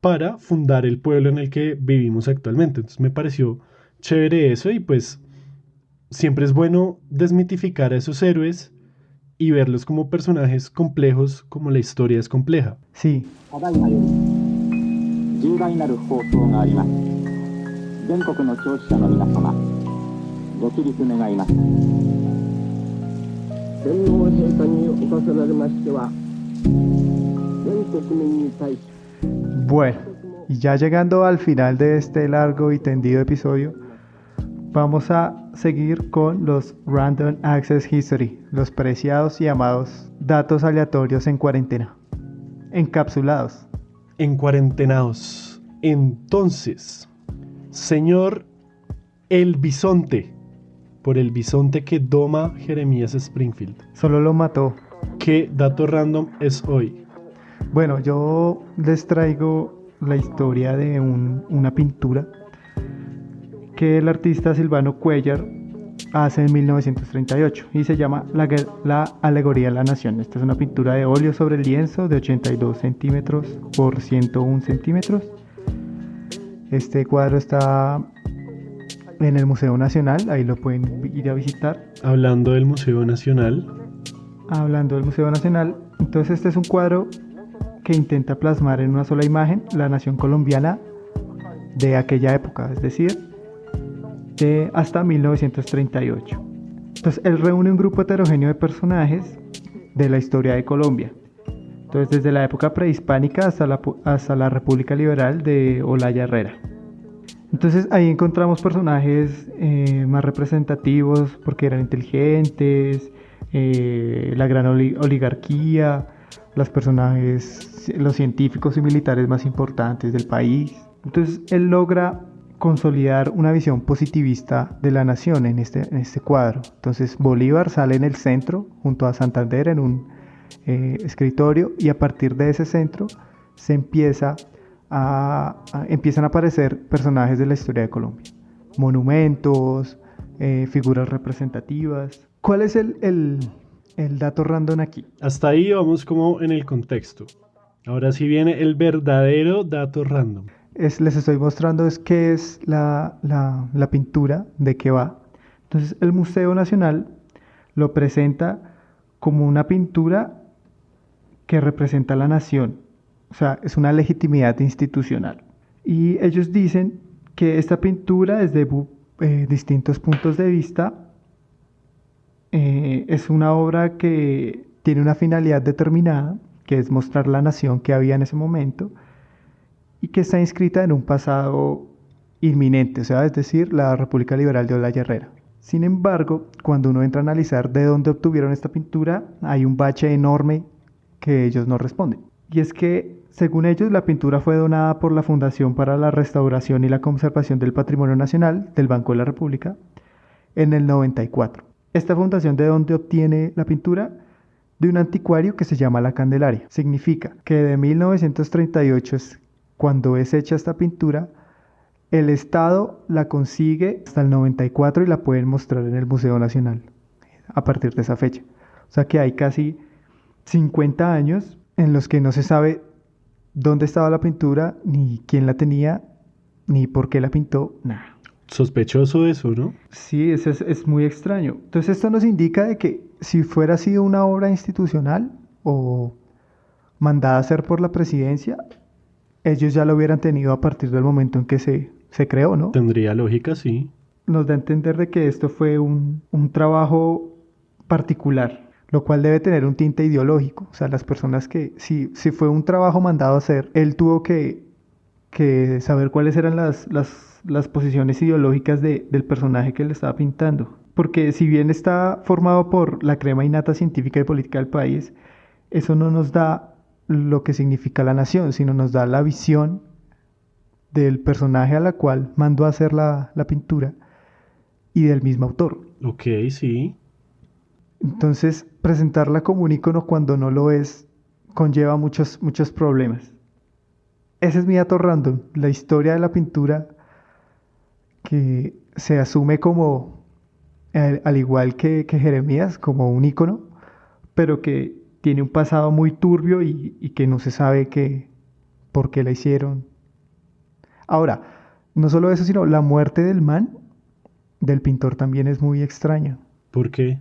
para fundar el pueblo en el que vivimos actualmente. Entonces me pareció chévere eso y pues siempre es bueno desmitificar a esos héroes y verlos como personajes complejos como la historia es compleja. Sí, ただいまより重大なる放送があります。全国の聴取者の皆様、ご起立願います。天皇陛下におかせられましては、全国民に対し bueno, y ya llegando al final de este largo y tendido episodio, vamos a seguir con los Random Access History, los preciados y amados datos aleatorios en cuarentena, encapsulados. En cuarentenados. Entonces, señor el bisonte, por el bisonte que doma Jeremías Springfield, Solo lo mató. ¿qué dato random es hoy? Bueno, yo les traigo la historia de una pintura que el artista Silvano Cuéllar hace en 1938 y se llama La Alegoría de la Nación. Esta es una pintura de óleo sobre lienzo de 82 centímetros por 101 centímetros. Este cuadro está en el Museo Nacional, ahí lo pueden ir a visitar. Hablando del Museo Nacional, Hablando del Museo Nacional, entonces este es un cuadro que intenta plasmar en una sola imagen la nación colombiana de aquella época, es decir, de hasta 1938. Entonces él reúne un grupo heterogéneo de personajes de la historia de Colombia. Entonces desde la época prehispánica hasta la República Liberal de Olaya Herrera. Entonces ahí encontramos personajes más representativos porque eran inteligentes, la gran oligarquía, los personajes, los científicos y militares más importantes del país. Entonces él logra consolidar una visión positivista de la nación en este cuadro. Entonces Bolívar sale en el centro junto a Santander en un escritorio y a partir de ese centro se empiezan a aparecer personajes de la historia de Colombia, monumentos, figuras representativas. ¿Cuál es el dato random aquí? hasta ahí vamos como en el contexto. Ahora sí viene el verdadero dato random. Les estoy mostrando qué es la pintura, de qué va. Entonces el Museo Nacional lo presenta como una pintura que representa a la nación, o sea, es una legitimidad institucional. Y ellos dicen que esta pintura desde distintos puntos de vista Es una obra que tiene una finalidad determinada, que es mostrar la nación que había en ese momento y que está inscrita en un pasado inminente, o sea, es decir, la República Liberal de Olaya Herrera. Sin embargo, cuando uno entra a analizar de dónde obtuvieron esta pintura, hay un bache enorme que ellos no responden. Y es que, según ellos, la pintura fue donada por la Fundación para la Restauración y la Conservación del Patrimonio Nacional del Banco de la República en el 94. ¿Esta fundación de dónde obtiene la pintura? De un anticuario que se llama La Candelaria. Significa que de 1938 es cuando es hecha esta pintura. El Estado la consigue hasta el 94 y la pueden mostrar en el Museo Nacional a partir de esa fecha. O sea que hay casi 50 años en los que no se sabe dónde estaba la pintura, ni quién la tenía, ni por qué la pintó, nada. Sospechoso eso, ¿no? Sí, es muy extraño. Entonces esto nos indica de que si fuera sido una obra institucional o mandada a hacer por la presidencia, ellos ya lo hubieran tenido a partir del momento en que se creó, ¿no? Tendría lógica, sí. Nos da a entender de que esto fue un trabajo particular, lo cual debe tener un tinte ideológico. O sea, las personas que, si fue un trabajo mandado a hacer, él tuvo que saber cuáles eran las posiciones ideológicas del personaje que le estaba pintando. Porque si bien está formado por la crema innata científica y política del país, eso no nos da lo que significa la nación, sino nos da la visión del personaje a la cual mandó a hacer la pintura y del mismo autor. Ok, sí. Entonces, presentarla como un icono cuando no lo es conlleva muchos problemas. Ese es mi dato random, la historia de la pintura que se asume como, al igual que Jeremías, como un icono, pero que tiene un pasado muy turbio y que no se sabe por qué la hicieron. Ahora, no solo eso, sino la muerte del man, del pintor, también es muy extraña. ¿Por qué?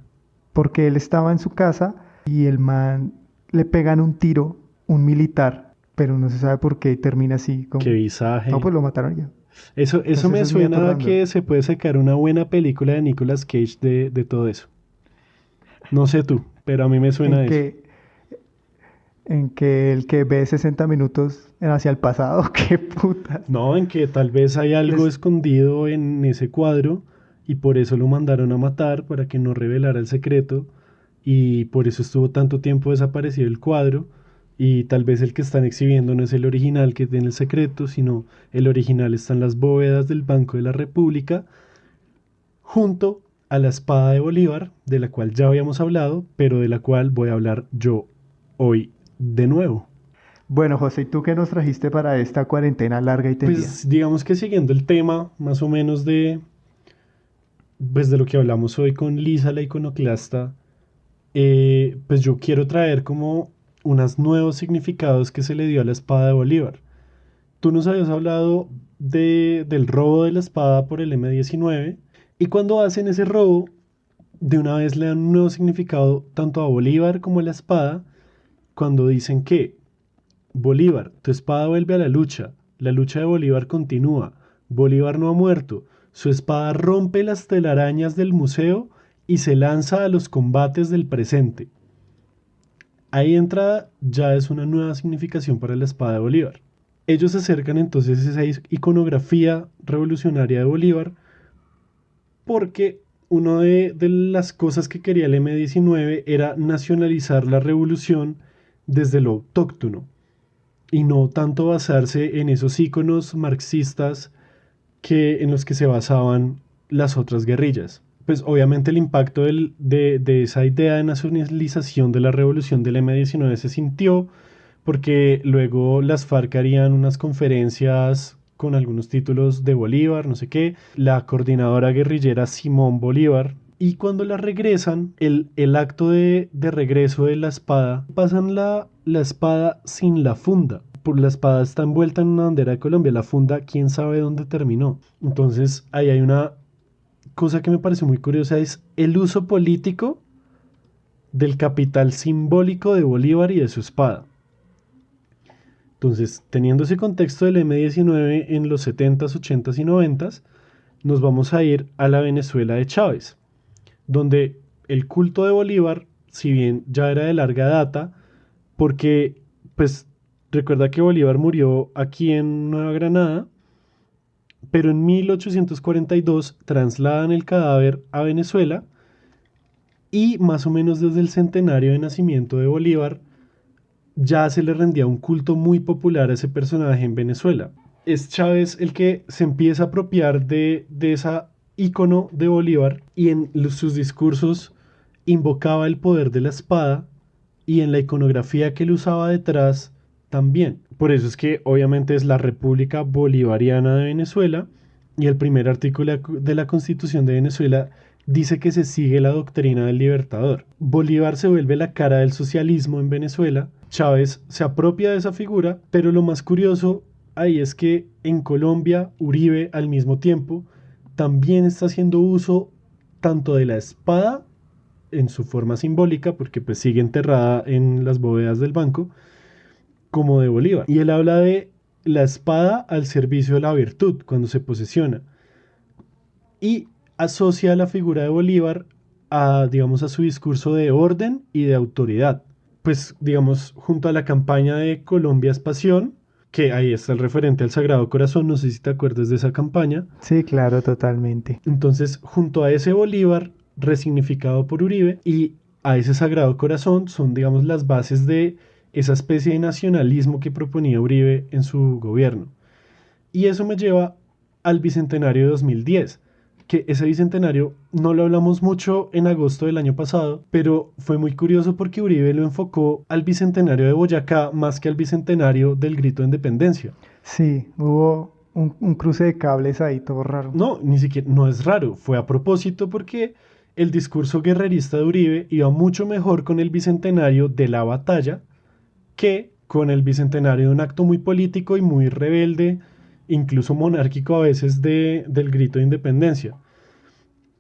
Porque él estaba en su casa y el man le pegan un tiro, un militar, pero no se sabe por qué termina así. Como, Qué visaje. no, pues lo mataron ya. Eso Entonces, me es muy suena a atorrando. que se puede sacar una buena película de Nicolas Cage de todo eso. No sé tú, pero a mí me suena a eso. En que el que ve 60 minutos hacia el pasado, qué putas. No, en que tal vez hay algo Les- escondido en ese cuadro y por eso lo mandaron a matar para que no revelara el secreto y por eso estuvo tanto tiempo desaparecido el cuadro y tal vez el que están exhibiendo no es el original que tiene el secreto, sino el original está en las bóvedas del Banco de la República junto a la espada de Bolívar, de la cual ya habíamos hablado, pero de la cual voy a hablar yo hoy de nuevo. Bueno, José, ¿y tú qué nos trajiste para esta cuarentena larga y tendida? Pues digamos que siguiendo el tema más o menos pues de lo que hablamos hoy con Lisa, la iconoclasta, pues yo quiero traer como unos nuevos significados que se le dio a la espada de Bolívar. Tú nos habías hablado del robo de la espada por el M-19 y cuando hacen ese robo, de una vez le dan un nuevo significado tanto a Bolívar como a la espada, cuando dicen que Bolívar, tu espada vuelve a la lucha de Bolívar continúa, Bolívar no ha muerto, su espada rompe las telarañas del museo y se lanza a los combates del presente. Ahí entra, ya es una nueva significación para la espada de Bolívar. Ellos acercan entonces esa iconografía revolucionaria de Bolívar porque una de las cosas que quería el M-19 era nacionalizar la revolución desde lo autóctono y no tanto basarse en esos íconos marxistas en los que se basaban las otras guerrillas. Pues obviamente el impacto de esa idea de nacionalización de la revolución del M-19 se sintió porque luego las FARC harían unas conferencias con algunos títulos de Bolívar, no sé qué, la coordinadora guerrillera Simón Bolívar, y cuando la regresan, el acto de regreso de la espada, pasan la espada sin la funda. Por la espada está envuelta en una bandera de Colombia, la funda quién sabe dónde terminó. Entonces ahí hay una cosa que me pareció muy curiosa, es el uso político del capital simbólico de Bolívar y de su espada. Entonces, teniendo ese contexto del M-19 en los 70s, 80s y 90s, nos vamos a ir a la Venezuela de Chávez, donde el culto de Bolívar, si bien ya era de larga data, porque pues recuerda que Bolívar murió aquí en Nueva Granada, pero en 1842 trasladan el cadáver a Venezuela y más o menos desde el centenario de nacimiento de Bolívar ya se le rendía un culto muy popular a ese personaje en Venezuela. Es Chávez el que se empieza a apropiar de esa ícono de Bolívar y en sus discursos invocaba el poder de la espada y en la iconografía que él usaba detrás también. Por eso es que obviamente es la República Bolivariana de Venezuela y el primer artículo de la Constitución de Venezuela dice que se sigue la doctrina del Libertador. Bolívar se vuelve la cara del socialismo en Venezuela. Chávez se apropia de esa figura, pero lo más curioso ahí es que en Colombia Uribe al mismo tiempo también está haciendo uso tanto de la espada en su forma simbólica, porque pues sigue enterrada en las bóvedas del banco, como de Bolívar. Y él habla de la espada al servicio de la virtud cuando se posesiona. Y asocia la figura de Bolívar a, digamos, a su discurso de orden y de autoridad. Pues, digamos, junto a la campaña de Colombia es Pasión, que ahí está el referente al Sagrado Corazón, no sé si te acuerdas de esa campaña. Sí, claro, totalmente. Entonces, junto a ese Bolívar, resignificado por Uribe, y a ese Sagrado Corazón son, digamos, las bases de esa especie de nacionalismo que proponía Uribe en su gobierno. Y eso me lleva al Bicentenario de 2010, que ese Bicentenario no lo hablamos mucho en agosto del año pasado, pero fue muy curioso porque Uribe lo enfocó al Bicentenario de Boyacá más que al Bicentenario del Grito de Independencia. Sí, hubo un cruce de cables ahí, todo raro. No, ni siquiera, no es raro, fue a propósito porque el discurso guerrerista de Uribe iba mucho mejor con el Bicentenario de la batalla que con el Bicentenario de un acto muy político y muy rebelde, incluso monárquico a veces, del Grito de Independencia.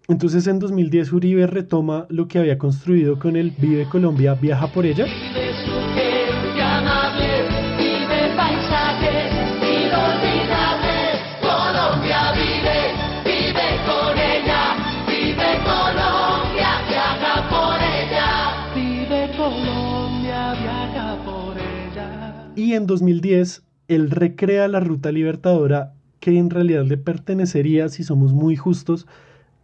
Entonces en 2010 Uribe retoma lo que había construido con el Vive Colombia, viaja por ella. Vive su gente amable, vive paisajes inolvidables. Colombia vive, vive con ella. Vive Colombia, viaja por ella. Vive Colombia, viaja por ella. Y en 2010 él recrea la Ruta Libertadora que en realidad le pertenecería, si somos muy justos,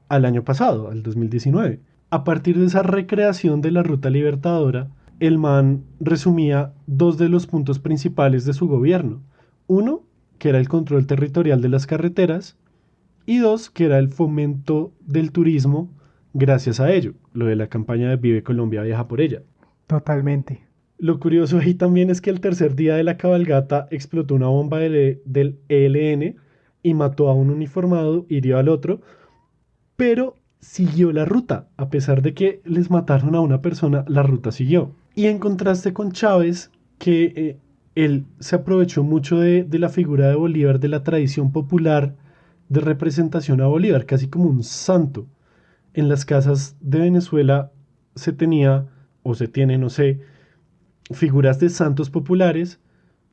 al año pasado, al 2019. A partir de esa recreación de la Ruta Libertadora, el man resumía dos de los puntos principales de su gobierno. Uno, que era el control territorial de las carreteras, y dos, que era el fomento del turismo gracias a ello, lo de la campaña de Vive Colombia, viaja por ella. Totalmente. Lo curioso ahí también es que el tercer día de la cabalgata explotó una bomba del ELN y mató a un uniformado, hirió al otro, pero siguió la ruta. A pesar de que les mataron a una persona, la ruta siguió. Y en contraste con Chávez, que él se aprovechó mucho de la figura de Bolívar, de la tradición popular de representación a Bolívar, casi como un santo. En las casas de Venezuela se tenía, o se tiene, no sé, figuras de santos populares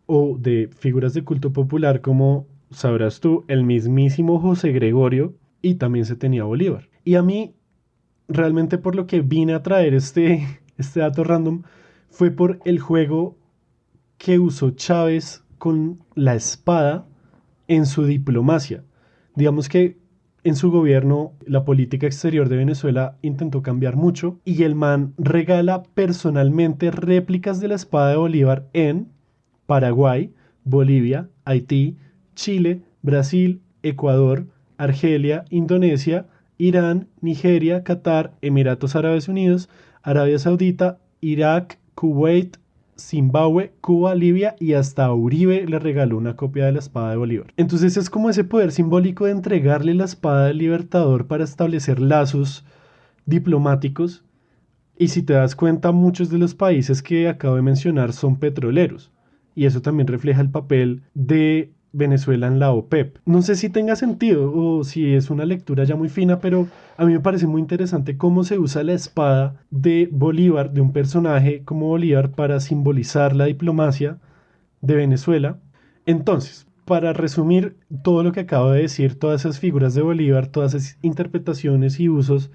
o de figuras de culto popular como, sabrás tú, el mismísimo José Gregorio, y también se tenía Bolívar. Y a mí, realmente por lo que vine a traer este dato random, fue por el juego que usó Chávez con la espada en su diplomacia. Digamos que en su gobierno la política exterior de Venezuela intentó cambiar mucho y el man regala personalmente réplicas de la espada de Bolívar en Paraguay, Bolivia, Haití, Chile, Brasil, Ecuador, Argelia, Indonesia, Irán, Nigeria, Qatar, Emiratos Árabes Unidos, Arabia Saudita, Irak, Kuwait, Zimbabue, Cuba, Libia y hasta a Uribe le regaló una copia de la espada de Bolívar. Entonces es como ese poder simbólico de entregarle la espada del Libertador para establecer lazos diplomáticos. Y si te das cuenta, muchos de los países que acabo de mencionar son petroleros. Y eso también refleja el papel de Venezuela en la OPEP. No sé si tenga sentido o si es una lectura ya muy fina, pero a mí me parece muy interesante cómo se usa la espada de Bolívar, de un personaje como Bolívar, para simbolizar la diplomacia de Venezuela. Entonces, para resumir todo lo que acabo de decir, todas esas figuras de Bolívar, todas esas interpretaciones y usos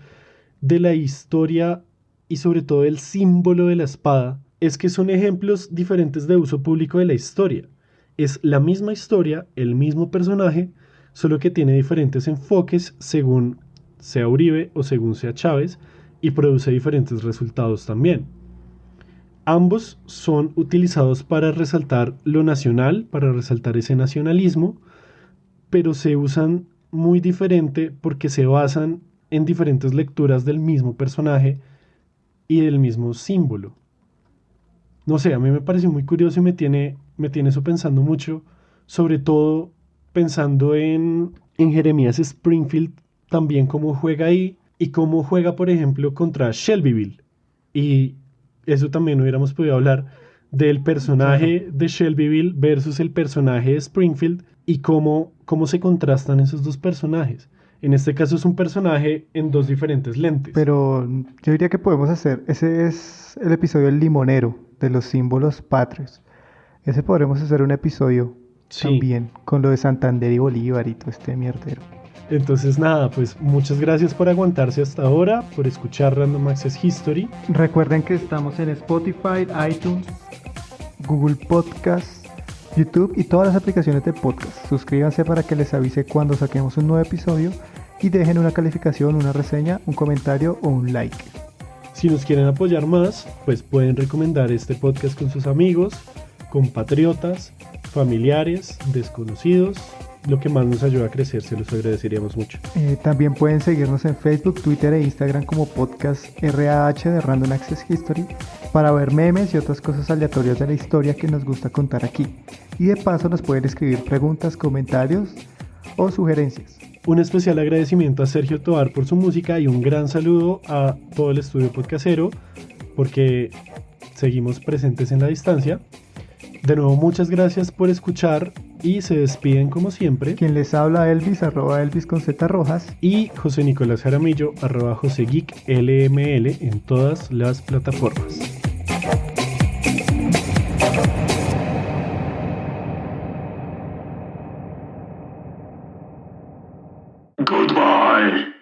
de la historia y sobre todo el símbolo de la espada es que son ejemplos diferentes de uso público de la historia. Es la misma historia, el mismo personaje, solo que tiene diferentes enfoques según sea Uribe o según sea Chávez y produce diferentes resultados también. Ambos son utilizados para resaltar lo nacional, para resaltar ese nacionalismo, pero se usan muy diferente porque se basan en diferentes lecturas del mismo personaje y del mismo símbolo. No sé, a mí me pareció muy curioso y me tiene eso pensando mucho, sobre todo pensando en Jeremías Springfield, también cómo juega ahí y cómo juega, por ejemplo, contra Shelbyville. Y eso también hubiéramos podido hablar del personaje de Shelbyville versus el personaje de Springfield y cómo se contrastan esos dos personajes. En este caso es un personaje en dos diferentes lentes. Pero yo diría que podemos hacer, ese es el episodio del limonero, de los símbolos patrios. Ese podremos hacer un episodio Sí. también con lo de Santander y Bolívar y todo este mierdero. Entonces nada, pues muchas gracias por aguantarse hasta ahora, por escuchar Random Access History. Recuerden que estamos en Spotify, iTunes, Google Podcast, YouTube y todas las aplicaciones de podcast. Suscríbanse para que les avise cuando saquemos un nuevo episodio y dejen una calificación, una reseña, un comentario o un like. Si nos quieren apoyar más, pues pueden recomendar este podcast con sus amigos, compatriotas, familiares, desconocidos. Lo que más nos ayuda a crecer, se los agradeceríamos mucho. También pueden seguirnos en Facebook, Twitter e Instagram como podcast RAH de Random Access History para ver memes y otras cosas aleatorias de la historia que nos gusta contar aquí. Y de paso nos pueden escribir preguntas, comentarios o sugerencias. Un especial agradecimiento a Sergio Tovar por su música y un gran saludo a todo el estudio podcastero porque seguimos presentes en la distancia. De nuevo, muchas gracias por escuchar y se despiden como siempre. Quien les habla, Elvis, @Elvis con Z rojas. Y José Nicolás Jaramillo, @JoseGeekLML en todas las plataformas. Goodbye.